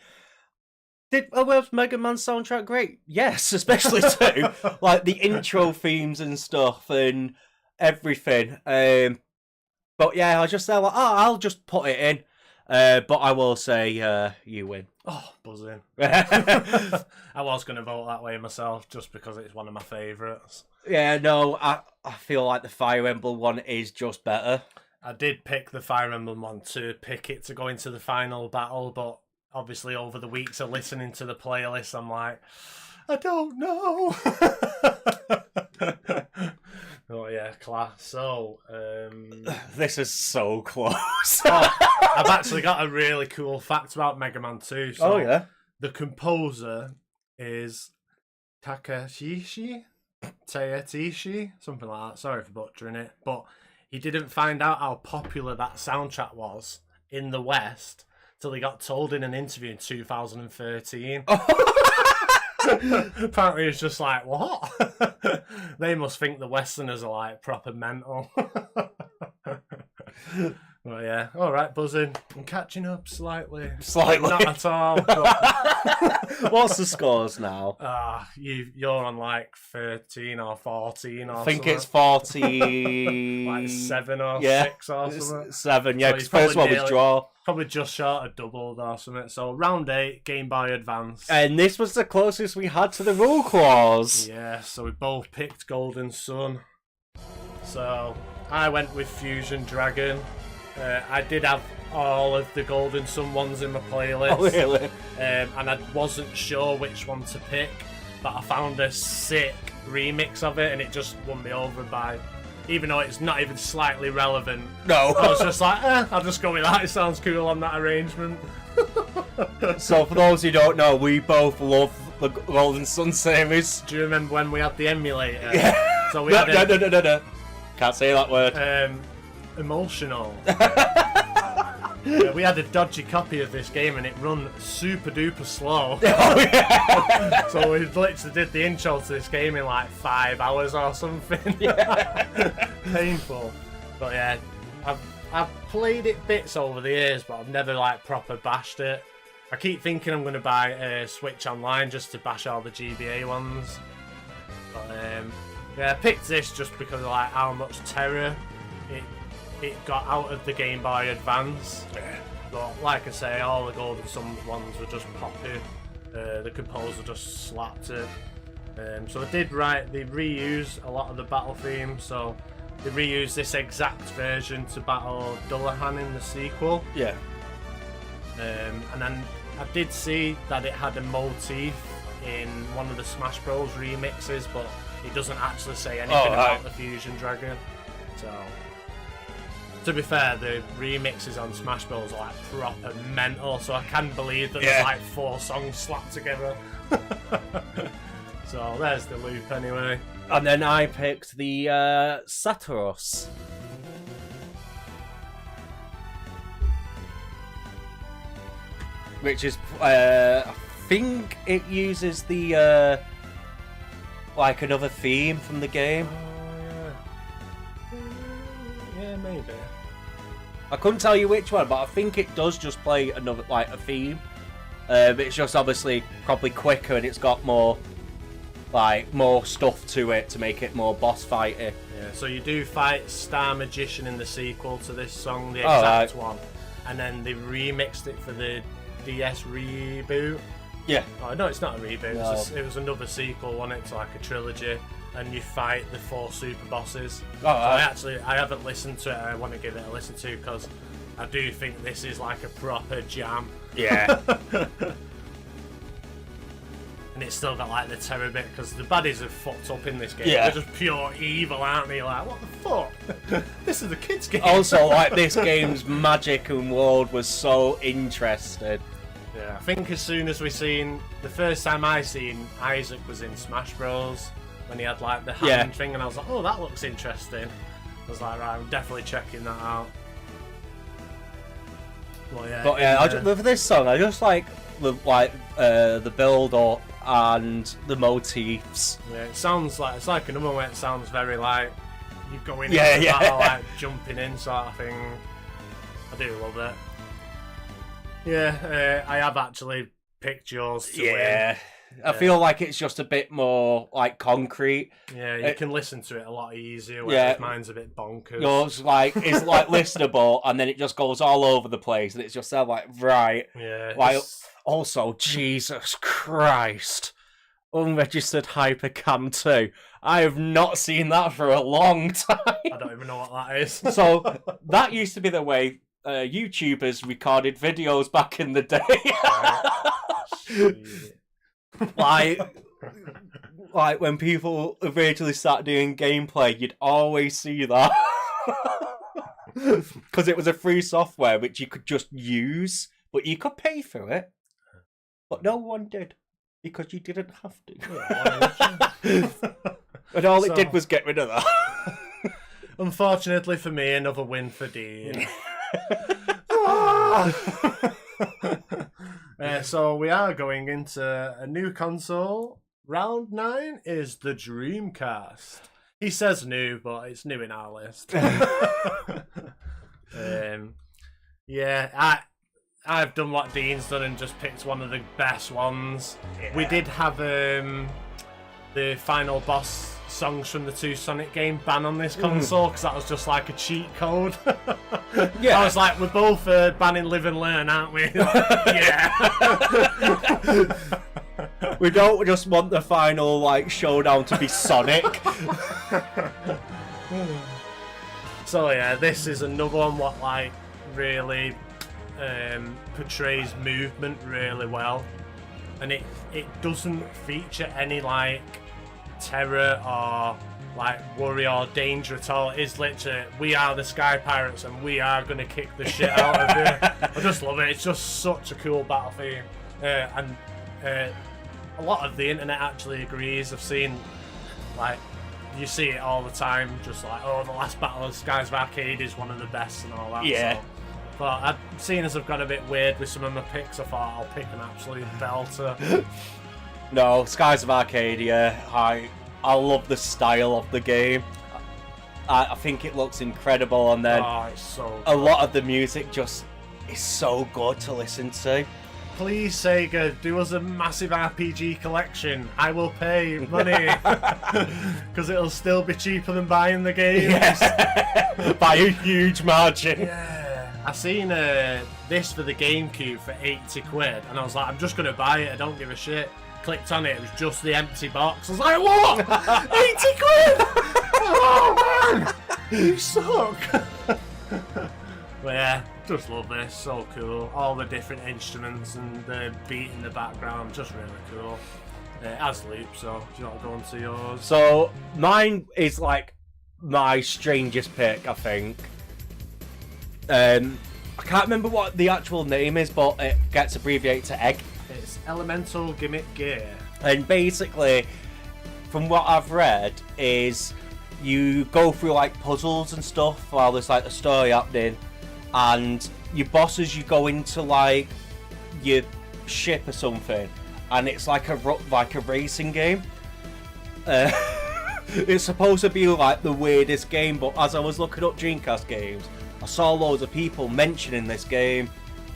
was Mega Man's soundtrack great? Yes, especially too. Like the intro themes and stuff and everything. But yeah, I was just there like, oh, I'll just put it in. But I will say you win. Oh, buzzing. I was going to vote that way myself just because it's one of my favourites. Yeah, no, I feel like the Fire Emblem one is just better. I did pick the Fire Emblem one to pick it to go into the final battle, but obviously over the weeks of listening to the playlist, I'm like, I don't know. Oh yeah, class. So, this is so close. I've actually got a really cool fact about Mega Man 2. So oh yeah. The composer is Takashishi Tayatishi, something like that. Sorry for butchering it, but he didn't find out how popular that soundtrack was in the West till he got told in an interview in 2013. Apparently it's just like, what? They must think the Westerners are like proper mental. Well, yeah. All right, buzzing. I'm catching up slightly. Not at all. But... What's the scores now? You're on like 13 or 14 or I think something. it's 40... like 7 or 6 or something. 7, yeah, because So first one was draw. Probably just short of doubled or something. So round 8, Game Boy Advance. And this was the closest we had to the rule clause. Yeah, so we both picked Golden Sun. So I went with Fusion Dragon. I did have all of the Golden Sun ones in my playlist. Oh, really? And I wasn't sure which one to pick, but I found a sick remix of it and it just won me over by... Even though it's not even slightly relevant. No. I was just like, I'll just go with that. It sounds cool on that arrangement. So for those who don't know, we both love the Golden Sun series. Do you remember when we had the emulator? Yeah. So we had no. Can't say that word. Emotional. We had a dodgy copy of this game and it run super duper slow. Oh, yeah. So we literally did the intro to this game in like 5 hours or something. Painful. But yeah, I've played it bits over the years, but I've never like proper bashed it. I keep thinking I'm going to buy a Switch Online just to bash all the GBA ones. But yeah, I picked this just because of like how much terror it got out of the Game Boy Advance. But like I say, all the Golden Sun ones were just poppy. The composer just slapped it. So they reuse a lot of the battle themes. So they reused this exact version to battle Dullahan in the sequel. Yeah. And then I did see that it had a motif in one of the Smash Bros remixes, but it doesn't actually say anything about the Fusion Dragon. So, to be fair, the remixes on Smash Bros are like proper mental, so I can believe that there's like 4 songs slapped together. So there's the loop anyway. And then I picked the Saturos. Which is, I think it uses the, like another theme from the game. Oh, yeah, maybe. I couldn't tell you which one, but I think it does just play another, like, a theme. It's just obviously probably quicker and it's got more, like, more stuff to it to make it more boss fighty. Yeah, so you do fight Star Magician in the sequel to this song, the exact one. And then they remixed it for the DS reboot. Yeah. Oh no, it's not a reboot. No. It was another sequel, wasn't it? It's like a trilogy, and you fight the 4 super bosses. Oh, so I haven't listened to it. I want to give it a listen to because I do think this is like a proper jam. Yeah. And it's still got like the terror bit because the baddies are fucked up in this game. Yeah. They're just pure evil, aren't they? Like, what the fuck? This is a kids' game. Also, like, this game's magic and world was so interesting. Yeah, I think as soon as we seen the first time I seen Isaac was in Smash Bros. When he had like the hand thing, and I was like, oh, that looks interesting. I was like, right, I'm definitely checking that out. Well, yeah, with this song, I just like the build up and the motifs. Yeah, it sounds like it's like another way. It sounds very like you're going into battle, like jumping in sort of thing. I do love it. Yeah, I have actually picked yours to win. I feel like it's just a bit more like concrete. Yeah, you can listen to it a lot easier. Whereas mine's a bit bonkers. Yours it's like listenable, and then it just goes all over the place, and it's just like right. Yeah. Like also, Jesus Christ, unregistered hypercam 2. I have not seen that for a long time. I don't even know what that is. So that used to be the way YouTubers recorded videos back in the day. like when people eventually start doing gameplay, you'd always see that because it was a free software which you could just use, but you could pay for it, but no one did because you didn't have to. And all it did was get rid of that. Unfortunately for me, another win for Dean. So we are going into a new console. Round 9 is the Dreamcast. He says new, but it's new in our list. I've done what Dean's done and just picked one of the best ones. Yeah. We did have the final boss songs from the 2 Sonic game ban on this console because that was just like a cheat code. I was like, we're both banning Live and Learn, aren't we? Yeah. We don't just want the final like showdown to be Sonic. So yeah, this is another one what like really portrays movement really well, and it doesn't feature any like terror or like worry or danger at all. It's literally, we are the Sky Pirates and we are gonna kick the shit out of you. I just love it. It's just such a cool battle theme, and a lot of the internet actually agrees. I've seen like you see it all the time, just like, oh, the last battle of Skies of Arcade is one of the best and all that. Yeah. So But seeing as I've got a bit weird with some of my picks, I thought I'll pick an absolute belter. No, Skies of Arcadia. I love the style of the game. I think it looks incredible, and then It's so a lot of the music just is so good to listen to. Please, Sega, do us a massive RPG collection. I will pay money. Because it'll still be cheaper than buying the games. Yes. By a huge margin. Yeah. I seen this for the GameCube for 80 quid, and I was like, I'm just going to buy it, I don't give a shit. Clicked on it was just the empty box. I was like, what? 80 quid? Oh, man! You suck. But yeah, just love this, so cool. All the different instruments and the beat in the background, just really cool. As Loop, so do you want to go on to yours? So mine is like my strangest pick, I think. I can't remember what the actual name is, but it gets abbreviated to Egg. It's Elemental Gimmick Gear. And basically, from what I've read, is you go through like puzzles and stuff while there's like a story happening, and your bosses, you go into like your ship or something, and it's like a racing game. It's supposed to be like the weirdest game, but as I was looking up Dreamcast games, I saw loads of people mentioning this game,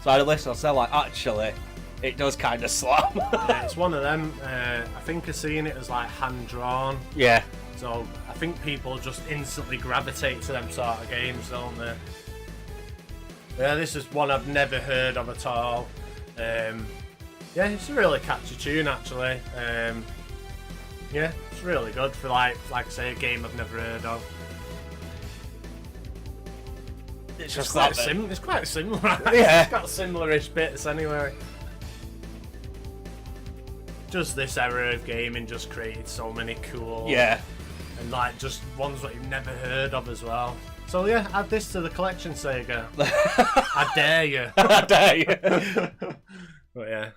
so I listened. I said, like, actually, it does kind of slap. Yeah, it's one of them. I think I've seen it as like hand drawn. Yeah. So I think people just instantly gravitate to them sort of games, don't they? Yeah, this is one I've never heard of at all. Yeah, it's a really catchy tune actually. Yeah, it's really good for like I say, a game I've never heard of. It's It's just quite that bit. it's quite similar. Yeah. It's got similar-ish bits anyway. Just this era of gaming just created so many cool, Yeah. and like just ones that you've never heard of as well. So yeah, add this to the collection, Sega. I dare you. I dare you. But yeah,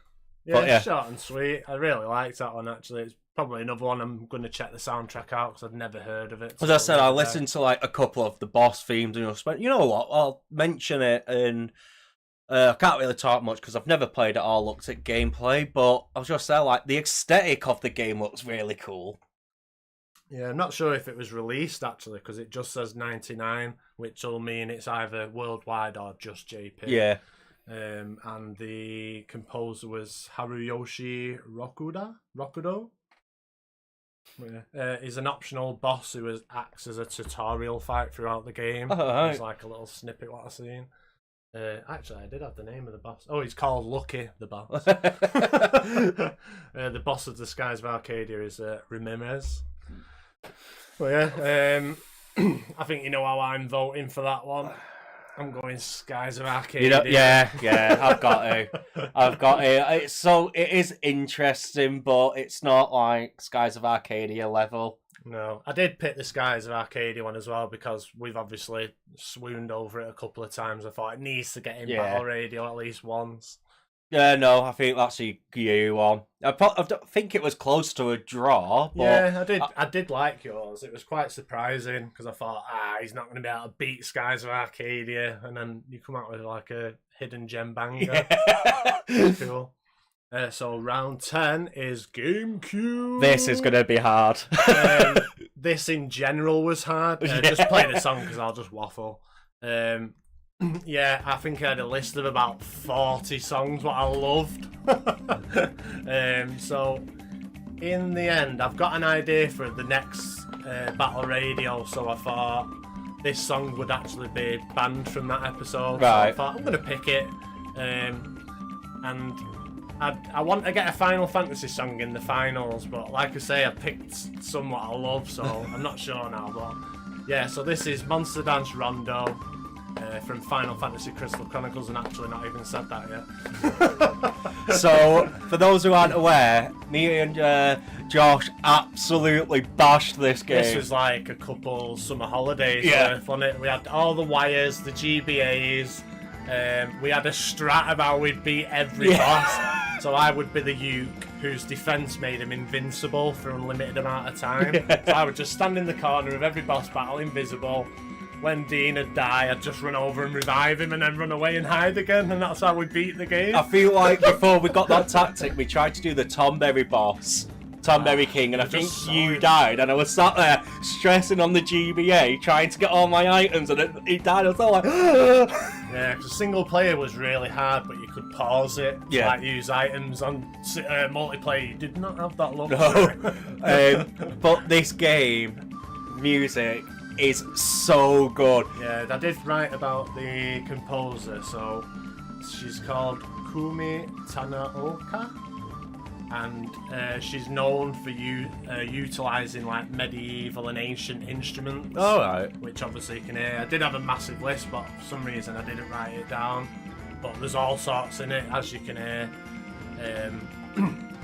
But yeah. short and sweet. I really liked that one actually. It's probably another one I'm going to check the soundtrack out because I've never heard of it. As I said, I listened to like a couple of the boss themes and just went, you know what, I'll mention it, and I can't really talk much because I've never played it or looked at gameplay, but I was just there like the aesthetic of the game looks really cool. Yeah, I'm not sure if it was released actually because it just says 99, which will mean it's either worldwide or just JP. Yeah. And the composer was Haruyoshi Rokudo. Yeah. He's an optional boss who acts as a tutorial fight throughout the game. Right. It's like a little snippet what I've seen. Actually, I did have the name of the boss. Oh, he's called Lucky, the boss. The boss of the Skies of Arcadia is Ramirez. Well, yeah, I think you know how I'm voting for that one. I'm going Skies of Arcadia. Yeah, I've got to. It is interesting, but it's not like Skies of Arcadia level. No, I did pick the Skies of Arcadia one as well because we've obviously swooned over it a couple of times. I thought it needs to get in Battle Radio at least once. Yeah, no, I think that's a you one. I think it was close to a draw. But Yeah, I did like yours. It was quite surprising because I thought, he's not going to be able to beat Skies of Arcadia, and then you come out with like a hidden gem banger. Yeah. Cool. So round 10 is GameCube. This is going to be hard. This in general was hard. Yeah. Just play the song because I'll just waffle. Yeah, I think I had a list of about 40 songs what I loved. So in the end, I've got an idea for the next Battle Radio, so I thought this song would actually be banned from that episode. Right. So I thought I'm going to pick it. And I want to get a Final Fantasy song in the finals, but like I say, I picked some what I love, so I'm not sure now. But yeah, so this is Monster Dance Rondo. From Final Fantasy Crystal Chronicles, and actually not even said that yet. So, for those who aren't aware, me and Josh absolutely bashed this game. This was like a couple summer holidays Yeah. on it. We had all the wires, the GBAs. We had a strat of how we'd beat every boss. So I would be the Uke, whose defense made him invincible for an unlimited amount of time. Yeah. So I would just stand in the corner of every boss battle, invisible. when Dean would die, I'd just run over and revive him and then run away and hide again, and that's how we beat the game. I feel like before we got that tactic, we tried to do the Tomberry boss. Tomberry King, and I think you died, and I was sat there stressing on the GBA, trying to get all my items, and he died. I was all like, yeah, because single player was really hard, but you could pause it, like use items. On multiplayer, you did not have that luxury. No. But this game, music is so good. Yeah, I did write about the composer, so she's called Kumi Tanaoka. And she's known for utilising like medieval and ancient instruments. All right. Which obviously you can hear. I did have a massive list, but for some reason I didn't write it down. But there's all sorts in it, as you can hear.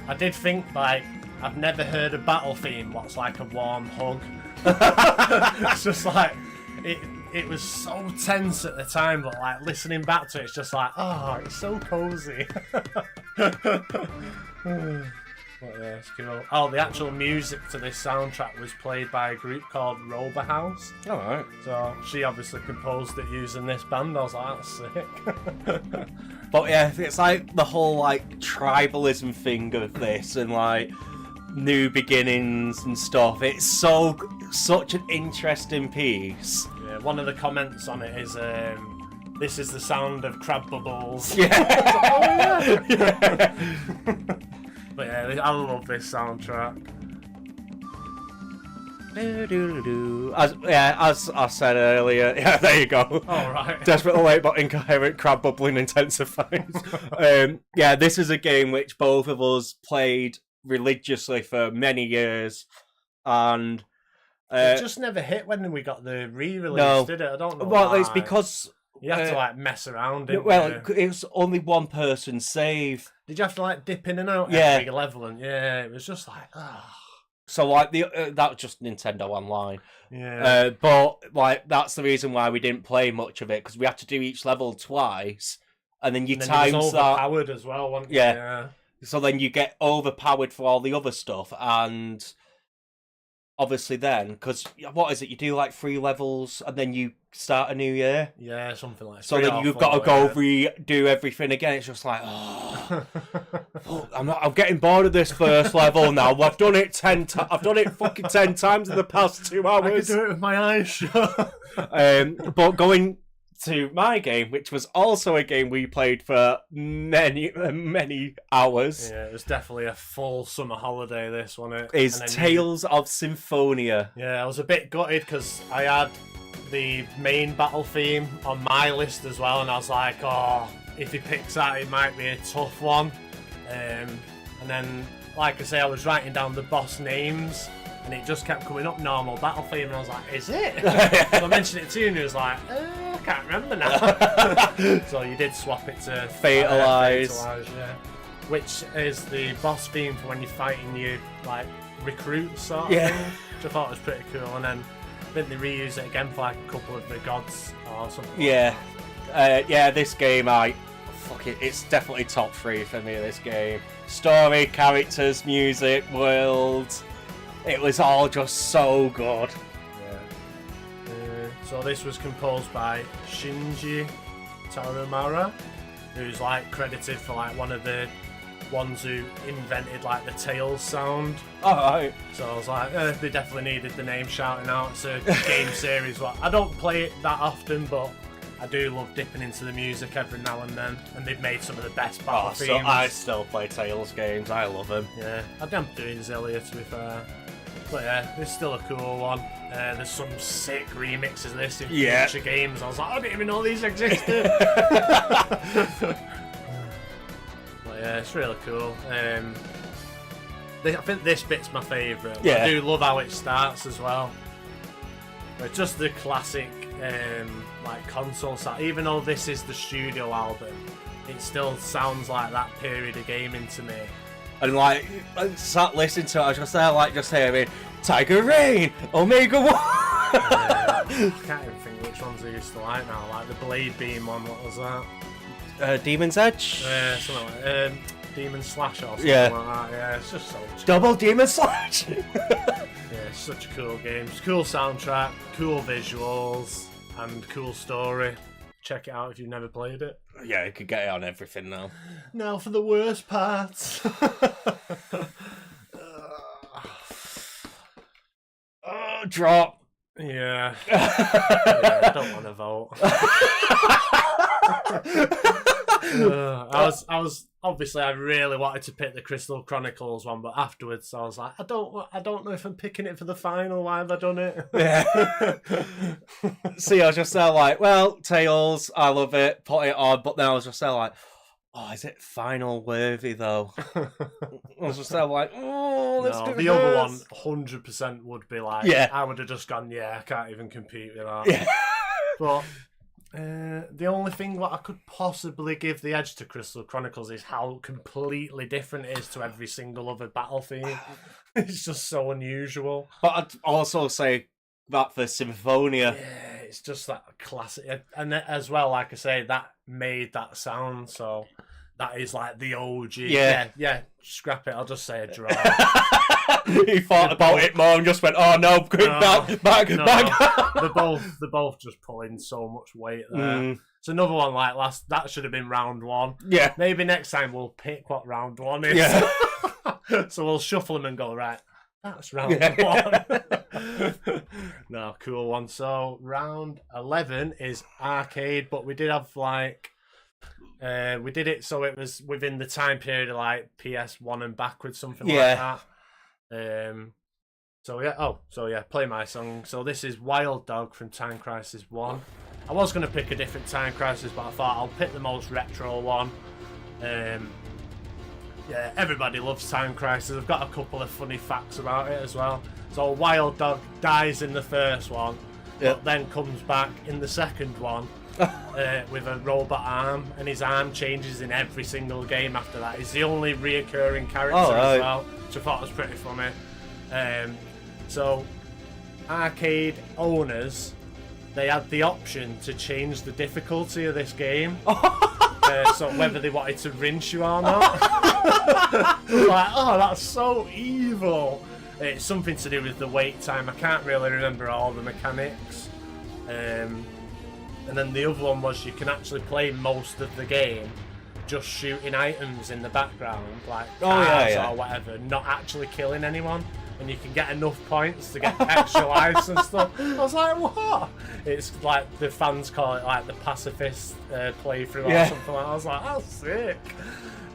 I did think, like, I've never heard a battle theme what's like a warm hug. It's just like it was so tense at the time, but like listening back to it, it's just like, oh, it's so cozy. But yeah, it's cool. Oh, the actual music to this soundtrack was played by a group called Rover House. Alright. So she obviously composed it using this band. I was like, that's sick. But yeah, it's like the whole like tribalism thing of this and like new beginnings and stuff. It's such an interesting piece. Yeah, one of the comments on it is this is the sound of crab bubbles. Yeah. Oh, yeah. But yeah, I love this soundtrack. As I said earlier, yeah, there you go. Alright. Desperate await but incoherent crab bubbling intensifies. Yeah, this is a game which both of us played religiously for many years, and it just never hit when we got the re-release, no. did it? I don't know. Well, why. it's because you have to like mess around. It was only one person save. Did you have to like dip in and out Yeah. every level? And yeah, it was just like, So like that was just Nintendo Online. Yeah. But like that's the reason why we didn't play much of it, because we had to do each level twice, and then times it was that. overpowered as well. Wasn't it? Yeah. Yeah. So then you get overpowered for all the other stuff, and obviously then, because what is it? You do like 3 levels, and then you start a new year. Yeah, something like that. So then you've got to go redo everything again. It's just like, oh, I'm getting bored of this first level now. I've done it 10 times. I've done it fucking 10 times in the past 2 hours. I could do it with my eyes shut. But going to my game, which was also a game we played for many hours. Yeah, it was definitely a full summer holiday, this, wasn't it? Is Tales of Symphonia. Yeah, I was a bit gutted because I had the main battle theme on my list as well, and I was like, oh, if he picks that, it might be a tough one. And then, like I say, I was writing down the boss names, and it just kept coming up normal battle theme, and I was like, is it? So I mentioned it to you, and he was like, I can't remember now. So you did swap it to Fatalize. Yeah. Which is the boss theme for when you're fighting your like recruits sort of thing, which I thought was pretty cool. And then I think they reuse it again for like a couple of the gods or something. Yeah. This game, it's definitely top 3 for me, this game. Story, characters, music, world. It was all just so good. Yeah. So this was composed by Shinji Tarumara, who's like credited for like one of the ones who invented like the Tails sound. Alright. So I was like, they definitely needed the name shouting out. It's a game series. Well, I don't play it that often, but I do love dipping into the music every now and then, and they've made some of the best battle themes. So I still play Tales games. I love them. Yeah, I am doing Zillia, to be fair. But yeah, it's still a cool one. There's some sick remixes of this in future games. I was like, I didn't even know these existed. But yeah, it's really cool. I think this bit's my favourite. Yeah. I do love how it starts as well. But just the classic like console sound. Even though this is the studio album, it still sounds like that period of gaming to me. And like, I sat listening to it, I was just there, like, just hearing Tiger Rain, Omega 1. I can't even think which ones I used to like now. Like the Blade Beam one, what was that? Demon's Edge? Yeah, something like that. Demon Slash or something like that. Yeah, it's just so much. Double Demon Slash! Yeah, it's such a cool game. It's a cool soundtrack, cool visuals. and cool story. Check it out if you've never played it. Yeah, you could get it on everything now. Now for the worst parts. Drop. Yeah. I don't want to vote. I was obviously I really wanted to pick the Crystal Chronicles one, but afterwards I was like, I don't know if I'm picking it for the final. Why have I done it? Yeah. See, I was just there like, well, Tails, I love it, put it on, but then I was just there like, oh, is it final worthy though? I was just there like, oh, let's do the other one 100% would be like, yeah. I would have just gone, yeah, I can't even compete with that. Yeah. But the only thing what I could possibly give the edge to Crystal Chronicles is how completely different it is to every single other battle theme. It's just so unusual. But I'd also say that for Symphonia. Yeah, it's just that classic. And as well, like I say, that made that sound, so that is like the OG. Yeah, scrap it, I'll just say a draw. He thought about it more and just went, oh no, back. They're both just pulling so much weight there. It's another one like that should have been round one. Yeah. Maybe next time we'll pick what round one is. Yeah. So we'll shuffle them and go, right, that's round one. No, cool one. So round 11 is arcade, but we did have like we did it so it was within the time period of like PS1 and backwards, something like that. So yeah, play my song. So this is Wild Dog from Time Crisis 1. I was going to pick a different Time Crisis, but I thought I'll pick the most retro one. Yeah, everybody loves Time Crisis. I've got a couple of funny facts about it as well. So Wild Dog dies in the first one, but then comes back in the second one with a robot arm, and his arm changes in every single game after that. He's the only reoccurring character as well, which I thought was pretty funny. So arcade owners, they had the option to change the difficulty of this game. So whether they wanted to rinse you or not. Like, oh, that's so evil. It's something to do with the wait time. I can't really remember all the mechanics. And then the other one was you can actually play most of the game just shooting items in the background, like cars or whatever, not actually killing anyone. And you can get enough points to get extra lives and stuff. I was like, what? It's like the fans call it like the pacifist playthrough or something like that. I was like, that's sick.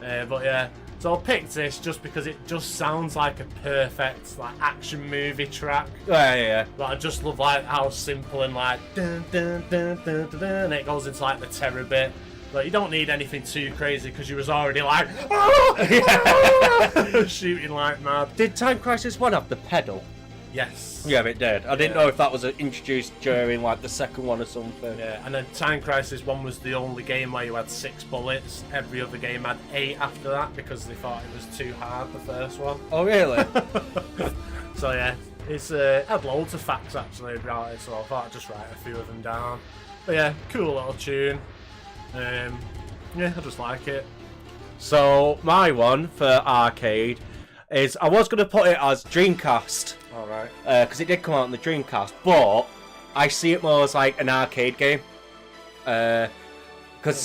But yeah, so I picked this just because it just sounds like a perfect like action movie track. Yeah. But I just love like how simple and like dun dun dun dun dun, dun and it goes into like the terror bit. But you don't need anything too crazy because you was already like shooting like mad. Did Time Crisis 1 have the pedal? Yes. Yeah, it did. I didn't know if that was introduced during like the second one or something. Yeah, and then Time Crisis 1 was the only game where you had 6 bullets. Every other game had 8 after that because they thought it was too hard, the first one. Oh, really? So yeah, it's had loads of facts actually about it, so I thought I'd just write a few of them down. But yeah, cool little tune. Yeah, I just like it. So my one for arcade is, I was going to put it as Dreamcast. Alright. Because it did come out on the Dreamcast, but I see it more as like an arcade game. Because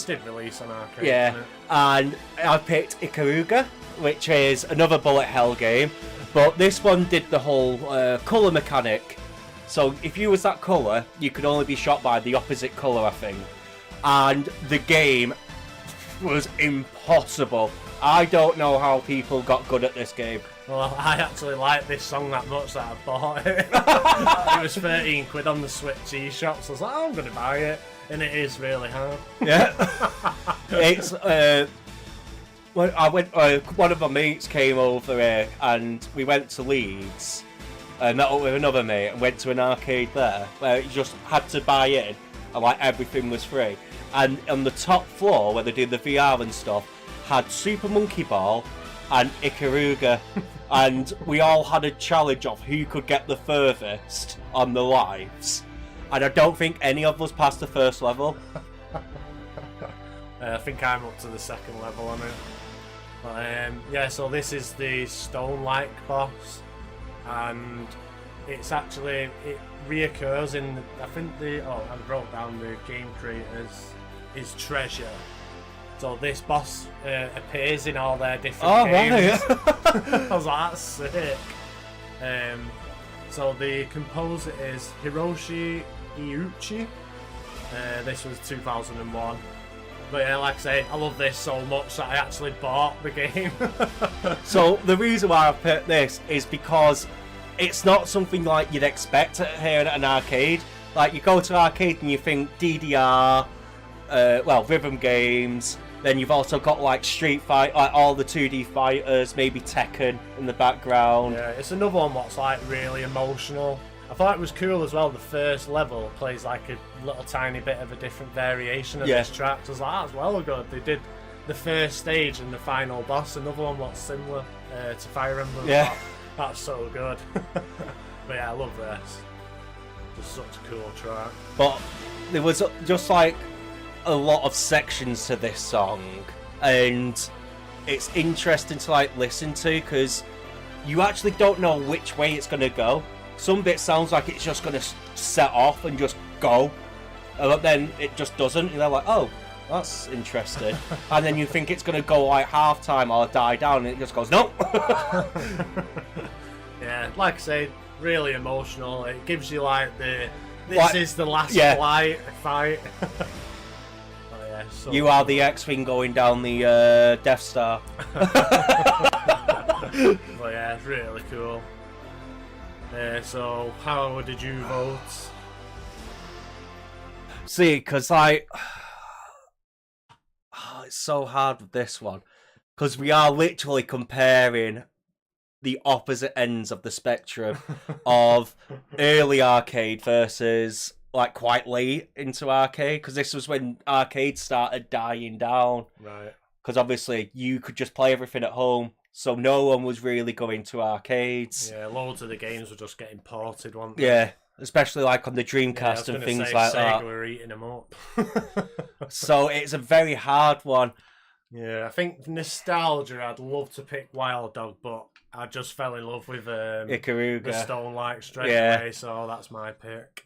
it did release on arcade. Yeah, didn't it? and I picked Ikaruga, which is another bullet hell game, but this one did the whole colour mechanic. So if you was that colour, you could only be shot by the opposite colour, I think. And the game was impossible. I don't know how people got good at this game. Well, I actually like this song that much that I bought it. It was 13 quid on the Switch eShop, so I was like, oh, I'm going to buy it. And it is really hard. Yeah. It's, when I went, one of my mates came over here and we went to Leeds and met up with another mate and went to an arcade there where you just had to buy in and like everything was free. And on the top floor where they did the VR and stuff had Super Monkey Ball and Ikaruga, and we all had a challenge of who could get the furthest on the lives. And I don't think any of us passed the first level. I think I'm up to the second level on it. But yeah, so this is the stone-like boss, and it's actually, it reoccurs in, I think I wrote down the game creators is Treasure. So this boss appears in all their different games. Right. I was like, that's sick. So the composer is Hiroshi Iuchi. This was 2001. But yeah, like I say, I love this so much that I actually bought the game. So the reason why I picked this is because it's not something like you'd expect here at an arcade. Like, you go to an arcade and you think DDR, rhythm games. Then you've also got like Street Fighter, like all the 2D fighters, maybe Tekken in the background. Yeah, it's another one that's like really emotional. I thought it was cool as well. The first level plays like a little tiny bit of a different variation of this track. So I was like, that's well good. They did the first stage and the final boss. Another one that's similar to Fire Emblem. Yeah, that's so good. But yeah, I love this. Just such a cool track. But there was just like a lot of sections to this song, and it's interesting to like listen to because you actually don't know which way it's gonna go. Some bit sounds like it's just gonna set off and just go, but then it just doesn't. And they're like, oh, that's interesting. And then you think it's gonna go like half time or die down, and it just goes no. Yeah, like I say, really emotional. It gives you like this is the last fight. So you are the X-Wing going down the Death Star. But yeah, it's really cool. So how did you vote? See, because like, it's so hard with this one. Because we are literally comparing the opposite ends of the spectrum of early arcade versus like quite late into arcade, because this was when arcade started dying down. Right. Because obviously you could just play everything at home, so no one was really going to arcades. Yeah, loads of the games were just getting ported, weren't they? Yeah, especially like on the Dreamcast and things like Sega that. were eating them up. So it's a very hard one. Yeah, I think nostalgia, I'd love to pick Wild Dog, but I just fell in love with Ikaruga. the Stone Light straight away, so that's my pick.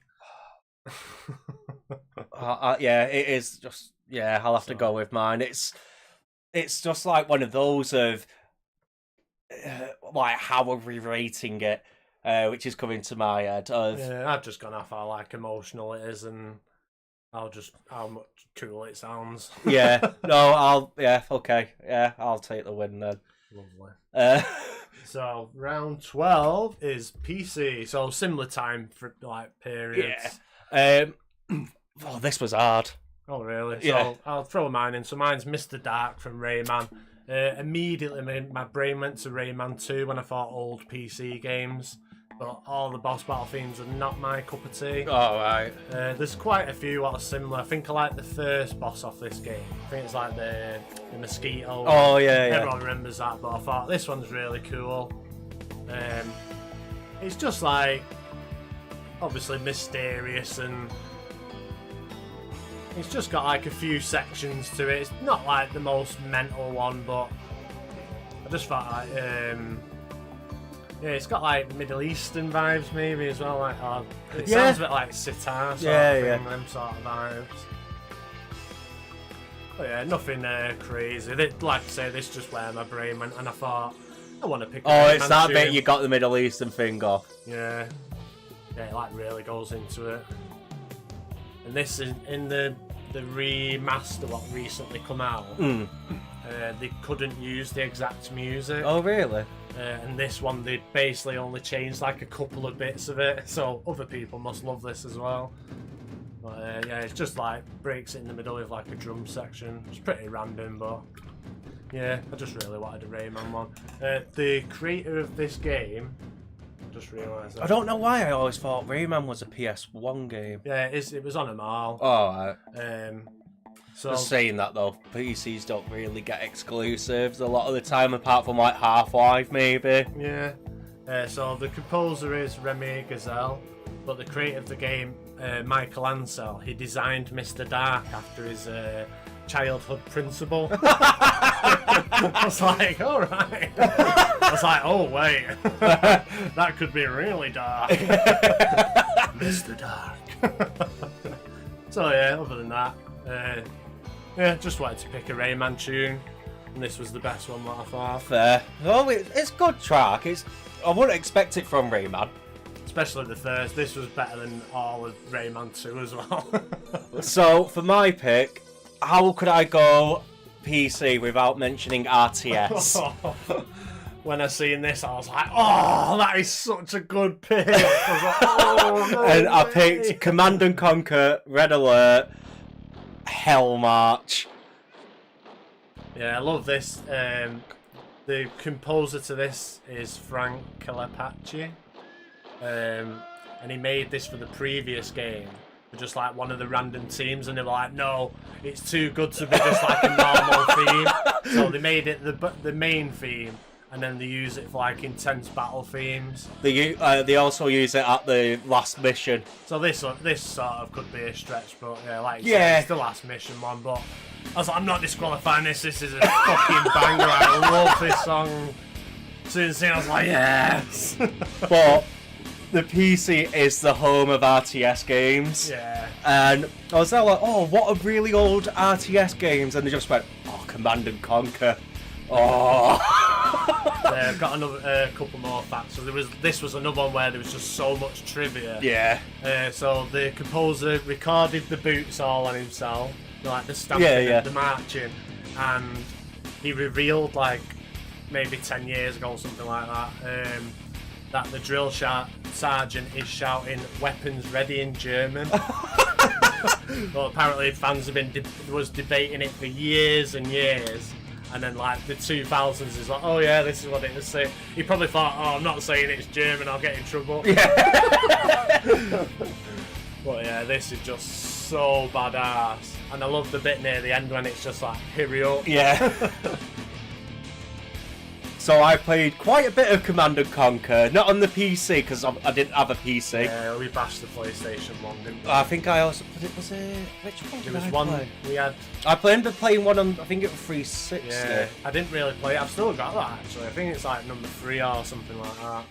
Yeah, it is just, I'll have to go with mine. It's just like one of those of like, how are we rating it, which is coming to my head. I've just gone off how like emotional it is and how much cool it sounds. I'll take the win then. Lovely. So round 12 is PC, so similar time for like periods. This was hard. Oh really? So I'll throw mine in. So mine's Mr. Dark from Rayman. Immediately my brain went to Rayman 2 when I thought old PC games, but all the boss battle themes are not my cup of tea. Oh right. There's quite a few that are similar. I think I like the first boss off this game. I think it's like the mosquito. Oh yeah. Everyone remembers that, but I thought this one's really cool. It's just like obviously mysterious, and it's just got like a few sections to it. It's not like the most mental one, but I just thought like it's got like Middle Eastern vibes maybe as well. Like it sounds a bit like sitar sort of thing, them sort of vibes. But yeah, nothing crazy. Like I say, this just where my brain went, and I thought I want to pick. It's that bit you got the Middle Eastern thing off. Yeah, it like really goes into it. And this is in the remaster what recently come out. They couldn't use the exact music. Oh really? And this one they basically only changed like a couple of bits of it, so other people must love this as well. But it's just like breaks it in the middle with like a drum section. It's pretty random, but yeah, I just really wanted a Rayman one. The creator of this game, I just realised that. I don't know why I always thought Rayman was a PS1 game. Yeah, it was on a mall. Oh right. So just saying that though, PCs don't really get exclusives a lot of the time, apart from like Half-Life maybe. Yeah. So the composer is Remy Gazelle, but the creator of the game, Michael Ansel, he designed Mr. Dark after his childhood principal. I was like, all right. I was like, oh wait, that could be really dark. Mr. Dark. So yeah, other than that, yeah, just wanted to pick a Rayman tune, and this was the best one that I thought. Fair. Oh, it's good track. I wouldn't expect it from Rayman. Especially the first. This was better than all of Rayman 2 as well. So for my pick, how could I go PC without mentioning RTS? When I seen this, I was like, oh, that is such a good pick. I was like, oh, no And I way. picked Command and Conquer, Red Alert, Hell March. Yeah, I love this. The composer to this is Frank Calapace. And he made this for the previous game. For just like one of the random teams, and they were like, no, it's too good to be just like a normal theme. So they made it the main theme, and then they use it for like intense battle themes. They also use it at the last mission. So this sort of could be a stretch, but yeah, like you Yeah. said, it's the last mission one. But I was like, I'm not disqualifying this. This is a fucking banger. I love this song. As soon as I was like, yes. But the PC is the home of RTS games. Yeah. And I was there like, oh, what are really old RTS games? And they just went, oh, Command and Conquer. Oh. Yeah, I've got another couple more facts. So this was another one where there was just so much trivia. Yeah. So the composer recorded the boots all on himself, like the stamping Yeah. and the marching, and he revealed like maybe 10 years ago or something like that, that the drill sergeant is shouting "weapons ready" in German. Well, apparently fans have been was debating it for years and years. And then, like, the 2000s is like, oh yeah, this is what it is. So he probably thought, oh, I'm not saying it's German, I'll get in trouble. Yeah. But yeah, this is just so badass. And I love the bit near the end when it's just like, hurry up. Yeah. So I played quite a bit of Command and Conquer, not on the PC because I didn't have a PC. Yeah, we bashed the PlayStation 1, didn't we? I think I also was it which one? There did was I one play? we had. I ended up playing one on I think it was 360. Yeah, I didn't really play it. I've still got that actually. I think it's like number 3 or something like that.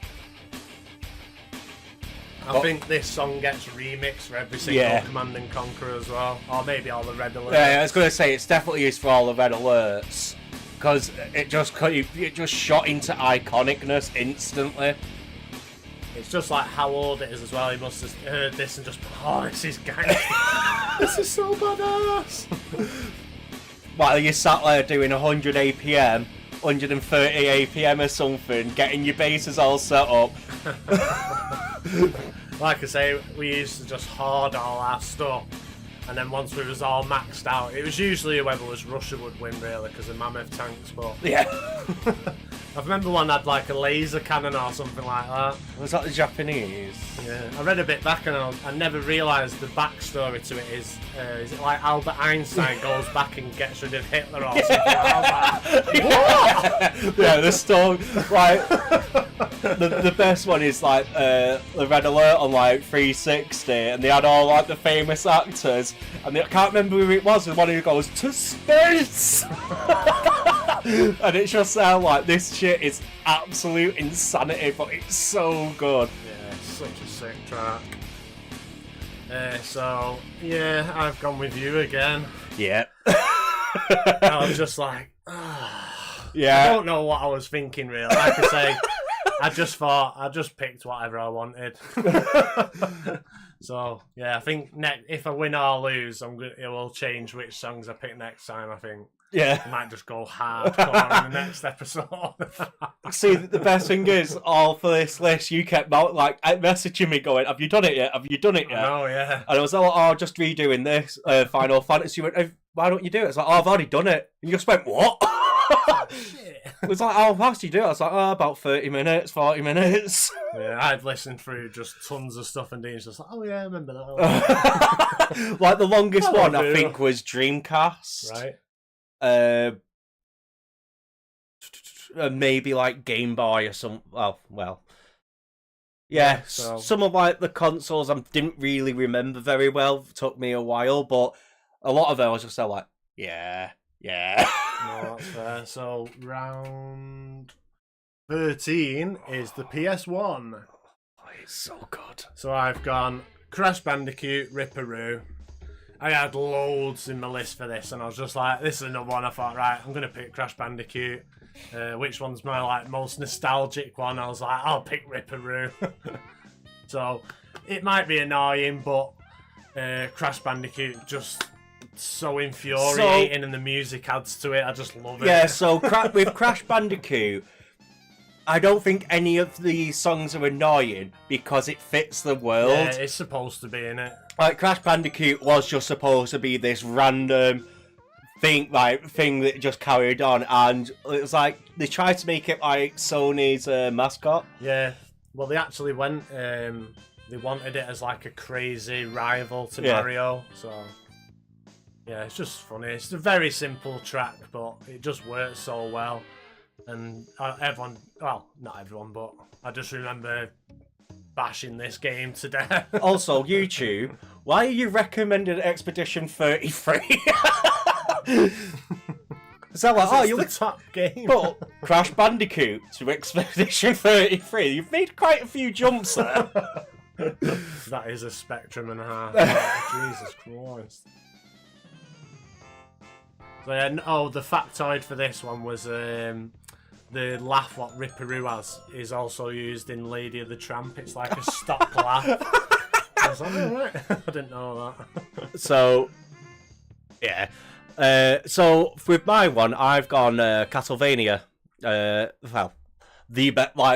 I think this song gets remixed for every single Command and Conquer as well, or maybe all the Red Alerts. Yeah, I was gonna say it's definitely used for all the Red Alerts because it just shot into iconicness instantly. It's just like how old it is as well. He must have heard this and just, oh, this is gang. This is so badass. While you sat there doing 100 APM, 130 APM or something, getting your bases all set up. Like I say, we used to just hoard all our stuff, and then once we was all maxed out, it was usually whoever was Russia would win really, because of mammoth tanks. But Yeah. I remember one had like a laser cannon or something like that. Was that the Japanese? Yeah, I read a bit back and I never realised the backstory to it is it like Albert Einstein goes back and gets rid of Hitler or something? I was like, what? Yeah, the story, like, the best one is like the Red Alert on like 360, and they had all like the famous actors, and I can't remember who it was. The one who goes to space, and it's just sound like this shit is absolute insanity, but it's so good. Yeah, it's such a sick track. So yeah, I've gone with you again. Yeah. I was just like, Yeah. I don't know what I was thinking really. Like I say, I just picked whatever I wanted. So yeah, I think if I win or lose, it will change which songs I pick next time. I think. Yeah. I might just go hardcore in the next episode. See, the best thing is, all for this list, you kept like messaging me going, "Have you done it yet? Have you done it yet?" Oh yeah. And I was like, "Oh, just redoing this Final Fantasy." You went, "Why don't you do it?" It's like, "Oh, I've already done it." And you just went, "What?" Shit. It was like, "How fast do you do it?" I was like, "Oh, about 30 minutes, 40 minutes." Yeah, I'd listened through just tons of stuff and Dean's just like, oh yeah, I remember that. Like the longest Oh, one, I dear. think, was Dreamcast. Right. Maybe like Game Boy or some. Well. Yeah, so- some of like the consoles I didn't really remember very well. It took me a while, but a lot of them I was just like, Yeah. No, that's fair. So round 13 is the PS1. Oh, it's so good. So I've gone Crash Bandicoot, Ripperoo. I had loads in my list for this, and I was just like, this is another one. I thought, right, I'm gonna pick Crash Bandicoot. Which one's my like most nostalgic one? I was like, I'll pick Ripperoo. So it might be annoying, but Crash Bandicoot just so infuriating, and the music adds to it. I just love it. Yeah, so with Crash Bandicoot, I don't think any of the songs are annoying because it fits the world. Yeah, it's supposed to be, innit? Like, Crash Bandicoot was just supposed to be this random thing that just carried on, and it was like they tried to make it like Sony's mascot. Yeah, well, they actually went. They wanted it as like a crazy rival to Mario, so yeah, it's just funny. It's a very simple track, but it just works so well. And everyone, well, not everyone, but I just remember bashing this game to death. Also, YouTube, why are you recommending Expedition 33? So like, you're the top game. But Crash Bandicoot to Expedition 33, you've made quite a few jumps there. That is a spectrum and a half. Jesus Christ. So yeah, the factoid for this one was the laugh what Ripperoo has is also used in Lady of the Tramp. It's like a stock laugh. I was like, oh, right. I didn't know that. So, yeah. So with my one, I've gone Castlevania. Well,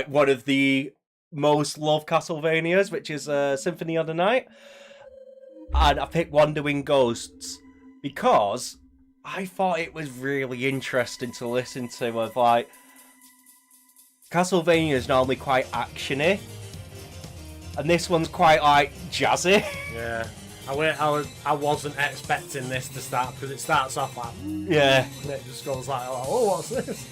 one of the most loved Castlevanias, which is Symphony of the Night, and I picked Wonder Wing Ghosts because I thought it was really interesting to listen to. Of like, Castlevania is normally quite actiony, and this one's quite like jazzy. Yeah. I wasn't expecting this to start because it starts off like yeah, and it just goes like, oh, what's this?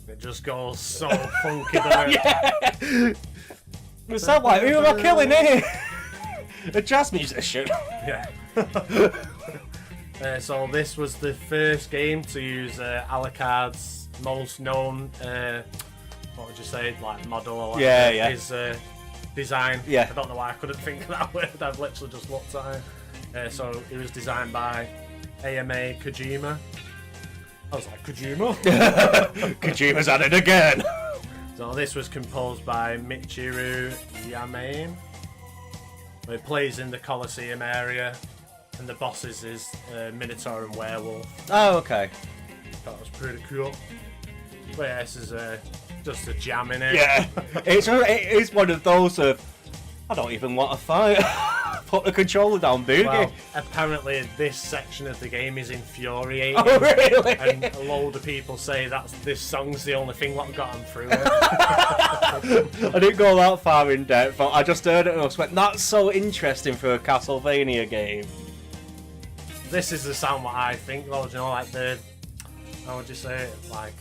It just goes so funky, doesn't it? Yeah. It's not like, who am I killing here? A jazz musician. Yeah. So this was the first game to use Alucard's most known, what would you say, like model or whatever, his design. Yeah. I don't know why I couldn't think of that word. I've literally just looked at it. So it was designed by AMA Kojima. I was like, Kojima? Kojima's at it again. So this was composed by Michiru Yamane. It plays in the Colosseum area, and the bosses is Minotaur and Werewolf. Oh, okay. That was pretty cool. But yeah, this is just a jam in it. Yeah, it is one of those of, I don't even want to fight. Put the controller down, boogie. Well, apparently this section of the game is infuriating. Oh, really? And a load of people say this song's the only thing that got them through it. I didn't go that far in depth, but I just heard it and I just went, that's so interesting for a Castlevania game. This is the sound what I think, though, you know, like the, how would you say it, like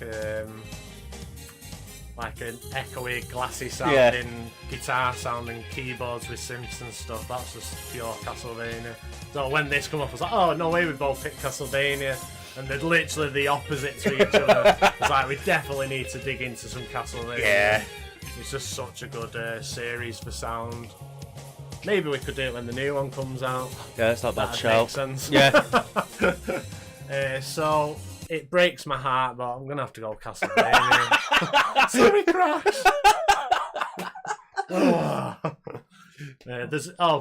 an echoey, glassy sounding guitar sounding keyboards with synths and stuff. That's just pure Castlevania. So when this come up, I was like, oh, no way, we both picked Castlevania. And they're literally the opposite to each other. It's like, we definitely need to dig into some Castlevania. Yeah. It's just such a good series for sound. Maybe we could do it when the new one comes out. Yeah, it's not bad shout. Sense. Yeah. So it breaks my heart, but I'm gonna have to go Castlevania. Sorry, Crash.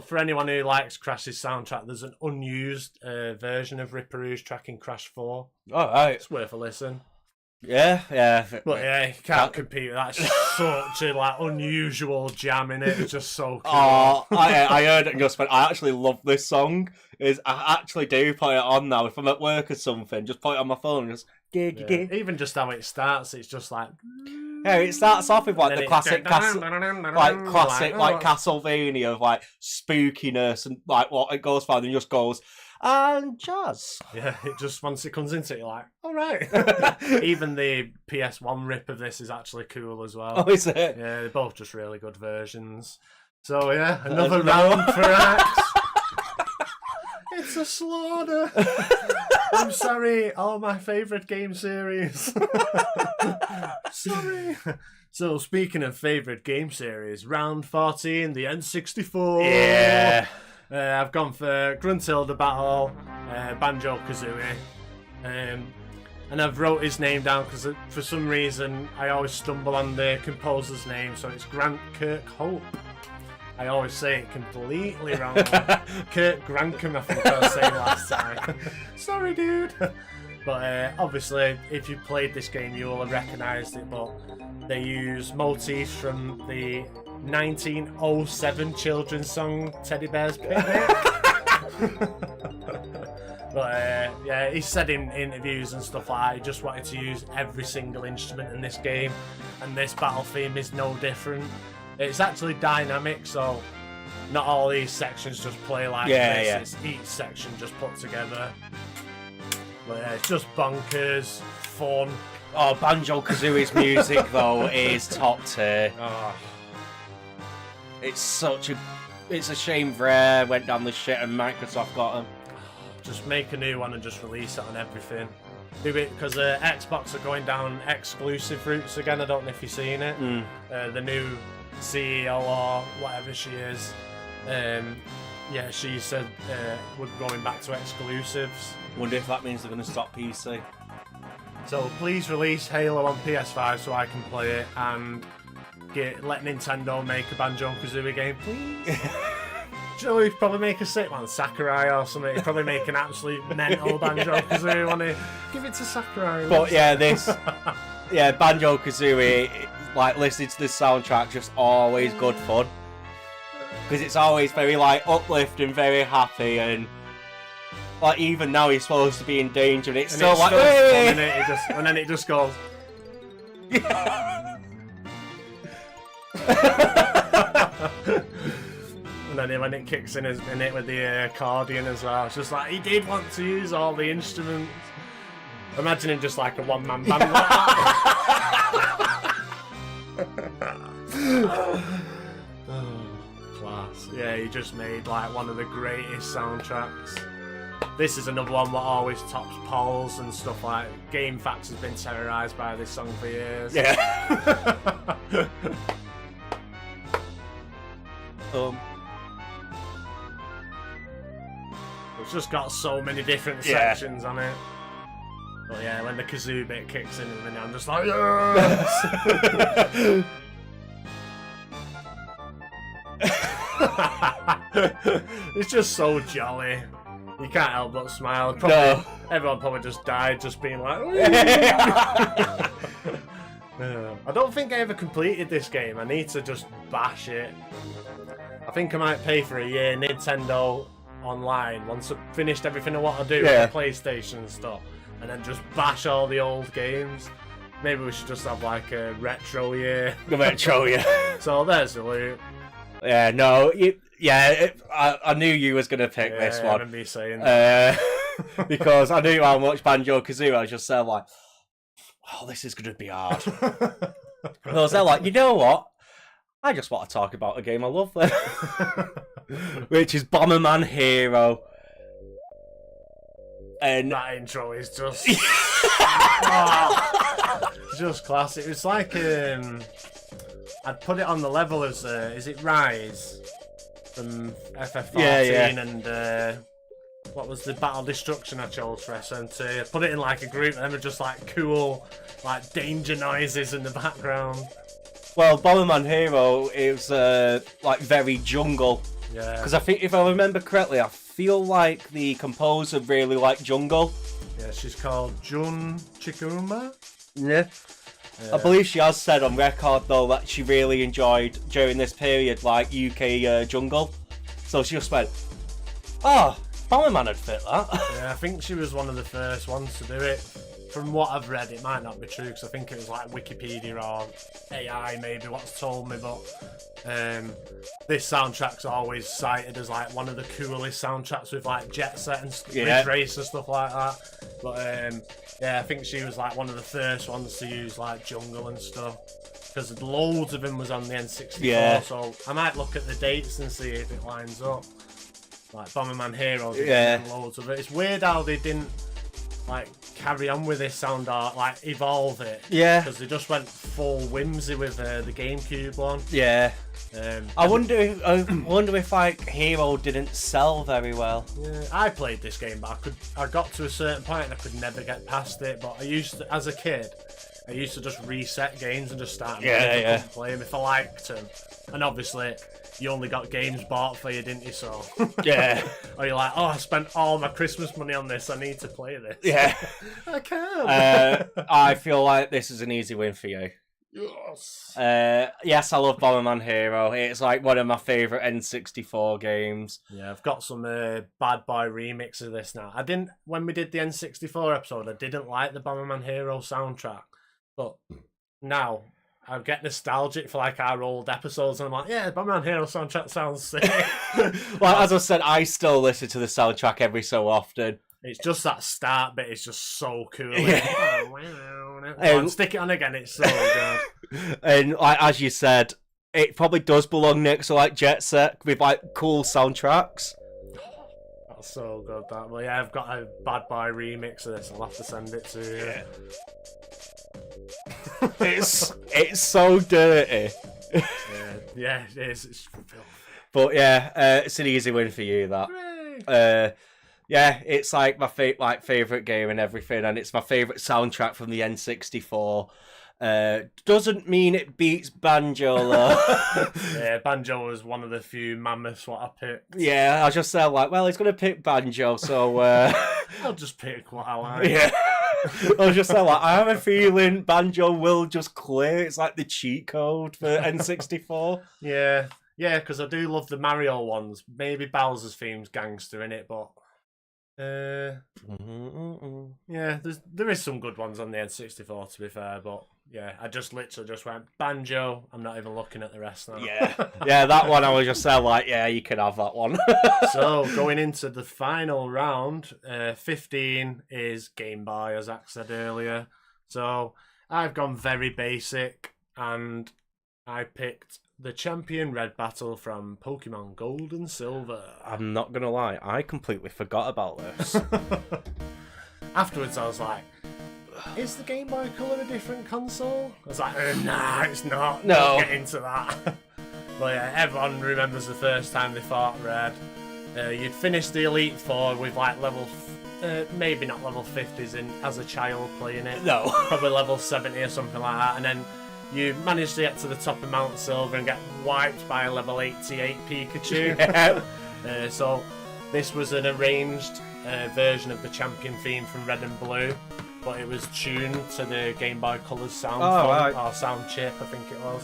For anyone who likes Crash's soundtrack, there's an unused version of Ripperoo's track in Crash 4. All right. It's worth a listen. Yeah. But yeah, you can't compete with that. It's such a unusual jam in it. It's just so cool. Oh, I heard it and just went, I actually love this song. I actually do put it on now. If I'm at work or something, just put it on my phone and just Even just how it starts, it's just like... Yeah, it starts off with like the classic Castlevania of like spookiness and like what it goes for and just goes and jazz. Yeah, it just once it comes into it, you're like, all right. Even the PS1 rip of this is actually cool as well. Oh, is it? Yeah, they're both just really good versions. So yeah, another round for Axe. It's a slaughter. I'm sorry, all my favourite game series. Sorry. So speaking of favourite game series, round 14, the N64. Yeah. I've gone for Gruntilda Battle, Banjo-Kazooie. And I've wrote his name down because for some reason I always stumble on the composer's name, so it's Grant Kirkhope. I always say it completely wrong. Kurt Grankum, I think I was saying last time. Sorry, dude. But obviously, if you played this game, you will have recognised it. But they use motifs from the 1907 children's song Teddy Bear's Picnic. But yeah, he said in interviews and stuff like that, he just wanted to use every single instrument in this game, and this battle theme is no different. It's actually dynamic, so not all these sections just play like this. Yeah. It's each section just put together. But yeah, it's just bonkers, fun. Oh, Banjo-Kazooie's music, though, is top tier. Oh. It's a shame Rare went down the shit and Microsoft got them. Just make a new one and just release it on everything. Do it because Xbox are going down exclusive routes again. I don't know if you've seen it. The new CEO or whatever she is, yeah, she said we're going back to exclusives. Wonder if that means they're going to stop PC. So please release Halo on PS5 so I can play it, and let Nintendo make a Banjo-Kazooie game, please. Do you know he'd probably make a sick one, Sakurai or something? He'd probably make an absolute mental Banjo-Kazooie one. Give it to Sakurai. But yeah, Banjo-Kazooie, like listening to the soundtrack, just always good fun. Because it's always very like uplifting, very happy, and like even now he's supposed to be in danger, and it's still like, hey! And then it just goes. And then when it kicks in it with the accordion as well, it's just like he did want to use all the instruments. Imagine him just like a one-man band. Class. Yeah, he just made like one of the greatest soundtracks. This is another one that always tops polls and stuff like. Game Facts has been terrorised by this song for years. Yeah. It's just got so many different sections on it. But yeah, when the kazoo bit kicks in, and I'm just like, yes! It's just so jolly. You can't help but smile. Everyone probably just died just being like, I don't think I ever completed this game. I need to just bash it. I think I might pay for a year Nintendo Online once I've finished everything I want to do with the PlayStation and stuff, and then just bash all the old games. Maybe we should just have like a retro year. The retro year. So there's the loot. Yeah, no, I knew you was going to pick this one. I remember you saying that. Because I knew how much Banjo-Kazooie, I was just there like, oh, this is going to be hard. And I was there like, you know what? I just want to talk about a game I love then. Which is Bomberman Hero. And that intro is just... just classic. It's like... I'd put it on the level as... is it Rise? From FF14 and... what was the Battle Destruction I chose for SN2? I put it in like a group and then with just like cool like danger noises in the background. Well, Bomberman Hero is like very jungle. Yeah. Because I think if I remember correctly, I feel like the composer really liked jungle. Yeah, she's called Jun Chikuma. Yeah. I believe she has said on record though that she really enjoyed during this period like UK jungle. So she just went, oh, Bomberman would fit that. Yeah, I think she was one of the first ones to do it. From what I've read, it might not be true because I think it was like Wikipedia or AI maybe what's told me, but this soundtrack's always cited as like one of the coolest soundtracks with like Jet Set and Ridge Race and stuff like that. But yeah, I think she was like one of the first ones to use like jungle and stuff. because loads of them was on the N64. Yeah. So I might look at the dates and see if it lines up. Like Bomberman Hero, loads of it. It's weird how they didn't like carry on with this sound art, like evolve it. Yeah. Because they just went full whimsy with the GameCube one. Yeah. I wonder if like Hero didn't sell very well. Yeah, I played this game, but I got to a certain point and I could never get past it. But I used to, as a kid, I used to just reset games and just start and play them if I liked them. And obviously, you only got games bought for you, didn't you? So Yeah. Or you're like, oh, I spent all my Christmas money on this. I need to play this. Yeah. I can. I feel like this is an easy win for you. Yes. Yes, I love Bomberman Hero. It's like one of my favourite N64 games. Yeah, I've got some Bad Boy remix of this now. I didn't, when we did the N64 episode, I didn't like the Bomberman Hero soundtrack. But now I get nostalgic for like our old episodes, and I'm like, yeah, the Bomberman Hero soundtrack sounds sick. Well, as I said, I still listen to the soundtrack every so often. It's just that start bit is just so cool. Yeah. Stick it on again, it's so good. And like as you said, it probably does belong next to like Jet Set with like cool soundtracks. That's so good, that. Well, yeah, I've got a Bad Boy remix of this. I'll have to send it to you. Yeah. It's so dirty. Yeah, it is. It's filthy. But yeah, it's an easy win for you. That. Yeah, it's like my favorite game and everything, and it's my favorite soundtrack from the N64. Doesn't mean it beats Banjo though. Yeah, Banjo was one of the few mammoths what I picked. Yeah, I just said like, well, he's gonna pick Banjo, so I'll just pick what I like. Yeah. I was just like, I have a feeling Banjo will just clear. It's like the cheat code for N64. Yeah, because I do love the Mario ones. Maybe Bowser's theme's gangster in it, but yeah, there is some good ones on the N64 to be fair, but yeah, I just literally just went Banjo. I'm not even looking at the rest now. Yeah, that one I was just saying like, yeah, you can have that one. So going into the final round, 15 is Game Boy, as Zach said earlier. So I've gone very basic, and I picked the Champion Red Battle from Pokemon Gold and Silver. I'm not gonna lie, I completely forgot about this. Afterwards, I was like, is the Game Boy Color a different console? I was like, nah, it's not. No. Don't get into that. But yeah, everyone remembers the first time they fought Red. You'd finished the Elite Four with like maybe not level 50s as a child playing it. No. Probably level 70 or something like that. And then you managed to get to the top of Mount Silver and get wiped by a level 88 Pikachu. Yeah. So this was an arranged version of the champion theme from Red and Blue, but it was tuned to the Game Boy Color's sound or sound chip, I think it was.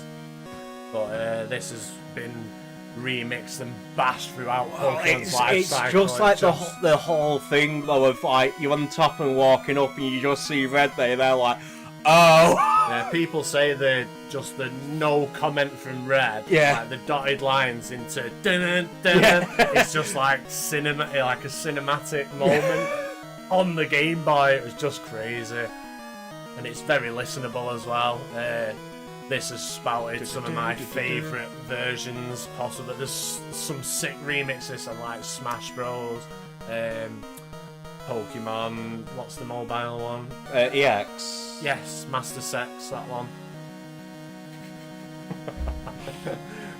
But this has been remixed and bashed throughout Pokemon's life it's cycle. just like the whole thing though of like you're on top and walking up and you just see Red there, they're like, oh. Yeah, people say the no comment from Red, like the dotted lines into dun dun. It's just like a cinematic moment on the Game Boy. It was just crazy, and it's very listenable as well. This has spouted some of my favourite versions possible. There's some sick remixes on like Smash Bros, Pokemon. What's the mobile one? EX. Yes, Master Sex, that one.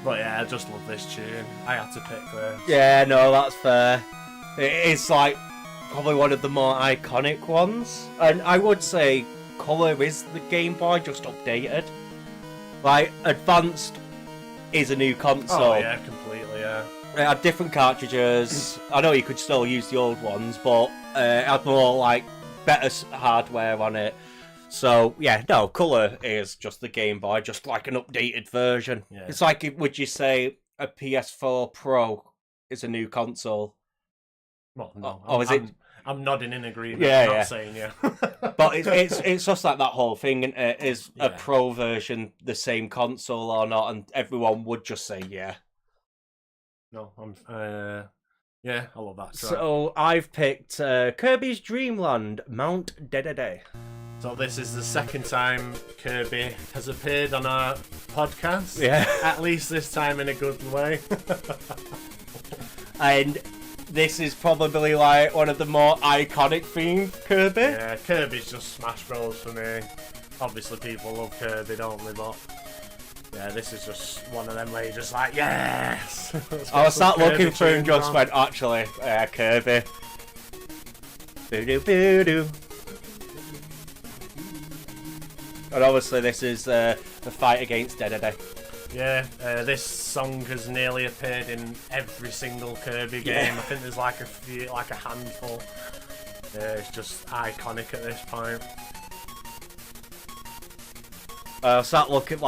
But yeah, I just love this tune. I had to pick this. Yeah, no, that's fair. It's like probably one of the more iconic ones. And I would say Colour is the Game Boy, just updated. Like, Advanced is a new console. Oh yeah, completely, yeah. It had different cartridges. I know you could still use the old ones, but it had more, like, better hardware on it. So, yeah, no, Colour is just the Game Boy, just like an updated version. Yeah. It's like, would you say a PS4 Pro is a new console? Well, no. I'm nodding in agreement. Yeah, I'm not saying yeah. But it's just like that whole thing, is a Pro version the same console or not? And everyone would just say yeah. No, yeah, I love that track. So I've picked Kirby's Dream Land, Mount Dedede. So this is the second time Kirby has appeared on our podcast. Yeah. At least this time in a good way. And this is probably like one of the more iconic themed Kirby. Yeah, Kirby's just Smash Bros for me. Obviously people love Kirby, don't they? But yeah, this is just one of them where you're just like, yes! I was sat looking Kirby through and tunes just on. went, actually, Kirby. Boo-doo-boo-doo. And obviously this is the fight against Dedede. Yeah, this song has nearly appeared in every single Kirby game. Yeah. I think there's like a handful. It's just iconic at this point. I sat looking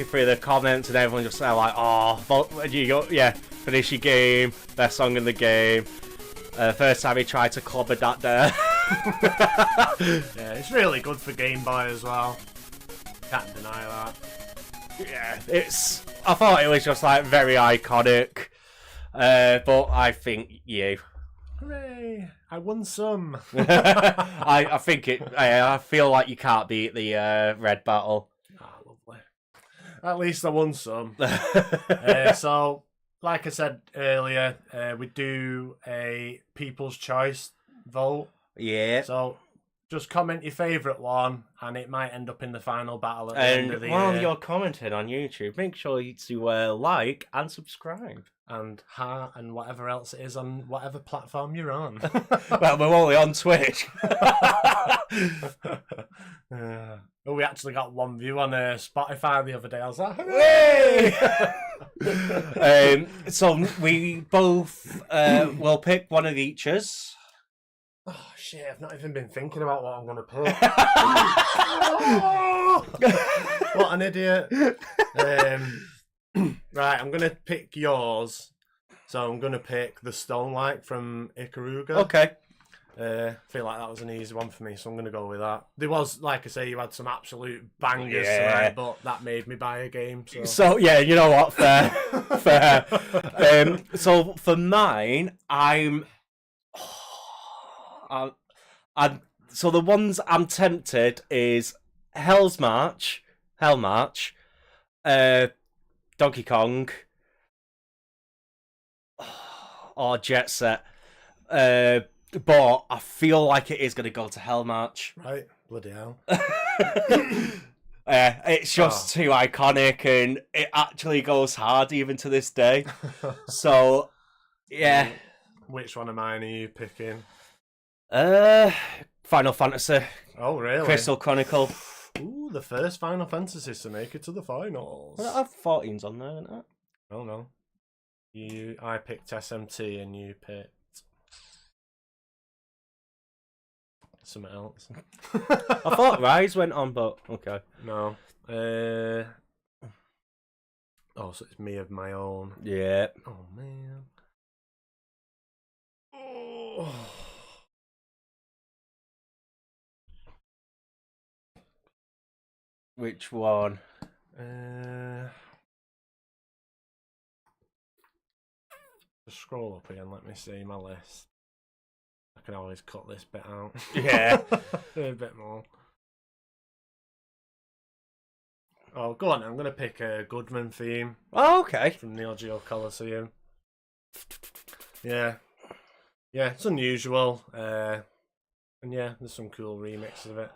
through the comments and everyone just saying like, oh, finish your game, best song in the game. First time he tried to clobber that there. Yeah, it's really good for Game Boy as well. Can't deny that. Yeah, I thought it was just like very iconic, but I think you. Hooray! I won some. I think I feel like you can't beat the red battle. Ah, lovely. At least I won some. So, like I said earlier, we do a People's Choice vote. Yeah. So, just comment your favourite one, and it might end up in the final battle at the end of the while year. you're commenting on YouTube, make sure to like and subscribe. And heart and whatever else it is on whatever platform you're on. Well, we're only on Twitch. We actually got one view on Spotify the other day. I was like, hooray! So we both will pick one of each's. oh shit, I've not even been thinking about what I'm going to pick. What an idiot. Right, I'm going to pick yours. So I'm going to pick the Stonelight from Ikaruga. Okay. Feel like that was an easy one for me, so I'm going to go with that. There was, like I say, you had some absolute bangers Yeah. tonight, but that made me buy a game. So yeah, you know what? Fair, fair. So for mine, so the ones I'm tempted is Hell March, Donkey Kong, or Jet Set. But I feel like it is going to go to Hell March. Right, bloody hell. It's just too iconic, and it actually goes hard even to this day. So, yeah. Which one of mine are you picking? Final Fantasy. Oh, really? Crystal Chronicle. Ooh, the first Final Fantasy to make it to the finals. Well, I have 14s on there, isn't it? Oh no. I picked SMT and you picked something else. I thought Rise went on, but okay. No. Oh, so it's me of my own. Yeah. Oh man. Oh. Which one? Just scroll up here and let me see my list. I can always cut this bit out. Yeah. A bit more. Oh, go on. I'm going to pick a Goodman theme Oh, okay. from Neo Geo Coliseum. Yeah. Yeah, it's unusual. And yeah, there's some cool remixes of it.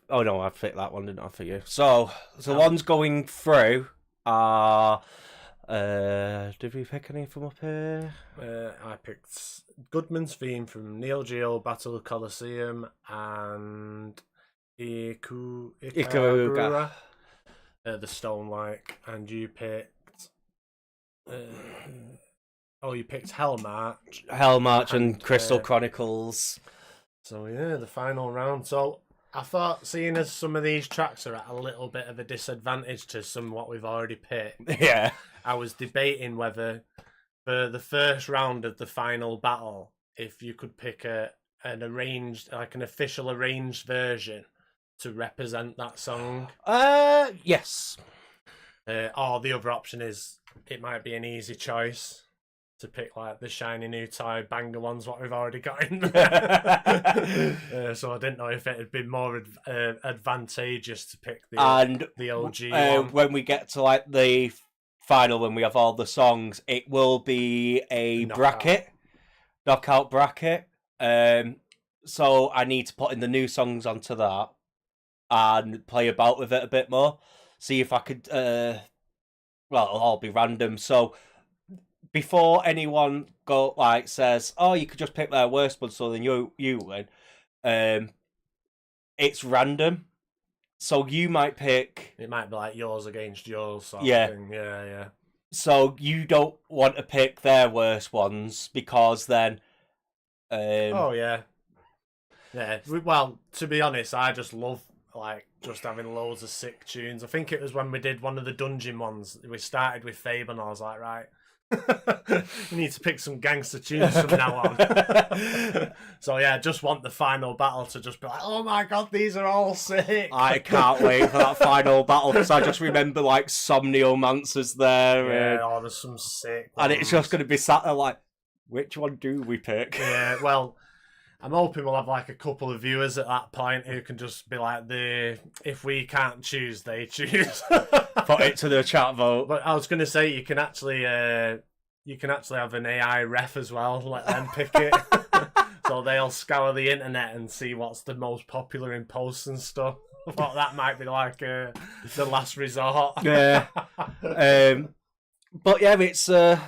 Oh no, I picked that one, didn't I, for you? So the ones going through are. Did we pick any from up here? I picked Goodman's theme from Neo Geo Battle Coliseum and Ikaruga. The Stone-like, and you picked. You picked Hell March. Hell March and Crystal Chronicles. So yeah, the final round. So I thought, seeing as some of these tracks are at a little bit of a disadvantage to some what we've already picked, Yeah. I was debating whether for the first round of the final battle, if you could pick an official arranged version to represent that song. Yes. Or the other option is it might be an easy choice to pick like the shiny new toy banger ones what we've already got in there. So I didn't know if it had been more advantageous to pick the OG one. When we get to like the final, when we have all the songs, it will be a knockout bracket. So I need to put in the new songs onto that and play about with it a bit more. See if I could. Well, it'll all be random. So before anyone says, "Oh, you could just pick their worst one," so then you win. It's random. So you might pick. It might be like yours against yours. Sort Yeah. of thing. Yeah. So you don't want to pick their worst ones because then. Oh yeah. Yeah. Well, to be honest, I just love just having loads of sick tunes. I think it was when we did one of the dungeon ones. We started with Fabe, and I was like, right. We need to pick some gangster tunes from now on. So yeah, just want the final battle to just be like, oh my god, these are all sick. I can't wait for that final battle because I just remember like Somniomancer's there. Yeah, there's some sick ones. And it's just going to be sat there like, which one do we pick? Yeah, well, I'm hoping we'll have like a couple of viewers at that point who can just be like, if we can't choose, they choose. Put it to the chat vote. But I was going to say you can actually have an AI ref as well. Let them pick it, so they'll scour the internet and see what's the most popular in posts and stuff. I thought that might be like the last resort. Yeah. But yeah, it's that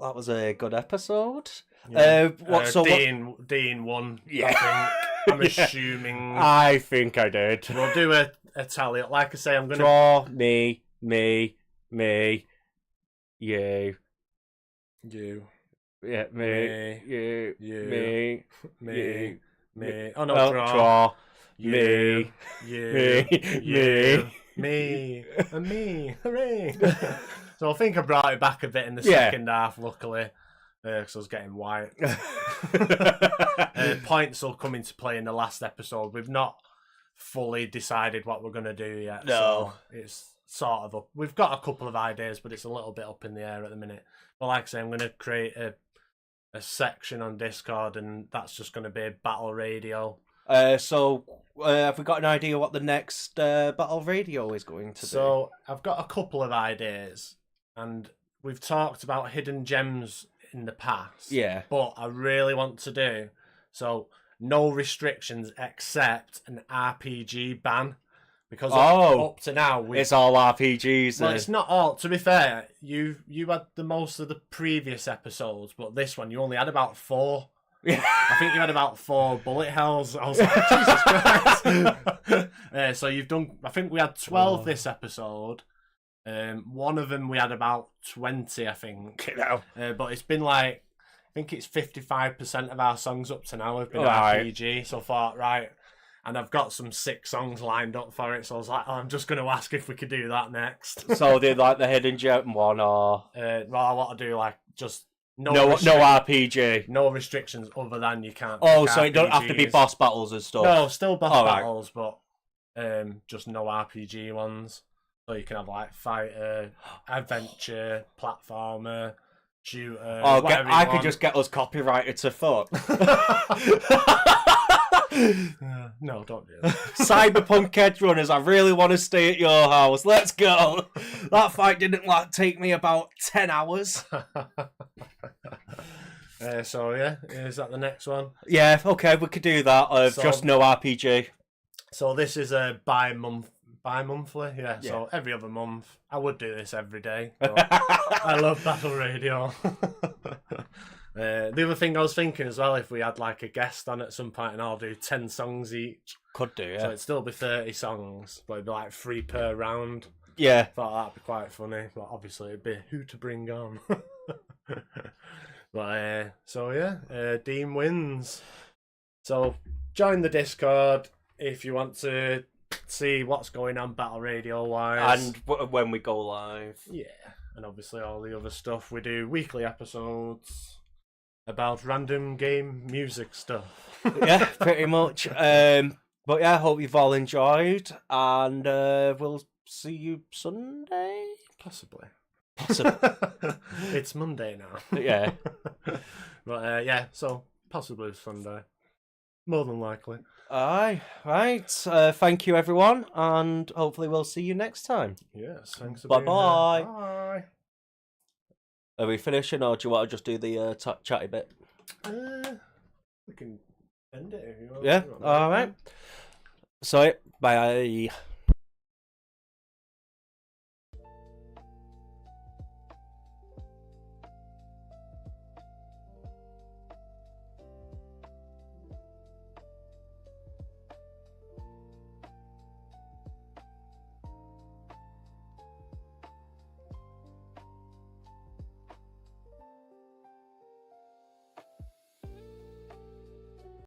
was a good episode. Yeah. Dean won. Yeah. I think. I'm assuming. I think I did. We'll do a tally. Like I say, I'm gonna draw me, you. Yeah, me, you, me. Oh no, draw you, me. And me. Hooray! So I think I brought it back a bit in the second half, luckily. Because I was getting white. Points will come into play in the last episode. We've not fully decided what we're going to do yet. No. So it's sort of up. We've got a couple of ideas, but it's a little bit up in the air at the minute. But like I say, I'm going to create a section on Discord, and that's just going to be Battle Radio. So have we got an idea what the next Battle Radio is going to be? So I've got a couple of ideas, and we've talked about hidden gems in the past. Yeah. But I really want to do so no restrictions except an RPG ban. Because up to now it's all RPGs. Well, it's not all. To be fair, you had the most of the previous episodes, but this one you only had about 4. Yeah. I think you had about 4 bullet hells. I was like, Jesus Christ. So you've done. I think we had 12 this episode. One of them we had about 20, I think. But it's been like, I think it's 55% of our songs up to now have been RPG. So I thought, right, and I've got some sick songs lined up for it. So I was like, I'm just going to ask if we could do that next. So did like the hidden gem one, or well, I want to do like just no RPG, no restrictions other than you can't. So it don't have to be boss battles and stuff. No, still boss battles, but just no RPG ones. So you can have like fighter, adventure, platformer, shooter. I could just get us copyrighted to fuck. No, don't do that. Cyberpunk Edge Runners, I really want to stay at your house. Let's go. That fight didn't take me about 10 hours. So yeah, is that the next one? Yeah, okay, we could do that. Just no RPG. So this is a bi-monthly, yeah. So every other month. I would do this every day. I love Battle Radio. The other thing I was thinking as well, if we had like a guest on at some point, and I'll do 10 songs each. Could do, yeah. So it'd still be 30 songs, but it'd be like 3 per round. Yeah. Thought that'd be quite funny, but obviously it'd be who to bring on. But so yeah, Dean wins. So join the Discord if you want to see what's going on Battle Radio wise, and when we go live. Yeah, and obviously all the other stuff. We do weekly episodes about random game music stuff. Yeah, pretty much. But yeah, I hope you've all enjoyed, and we'll see you Sunday, possibly. It's Monday now. Yeah. But yeah, so possibly Sunday. More than likely. Aye, right. Thank you, everyone, and hopefully we'll see you next time. Yes, thanks for Bye being bye. here. Bye. Are we finishing, or do you want to just do the chatty bit? We can end it if you want. Yeah. All right. So, bye.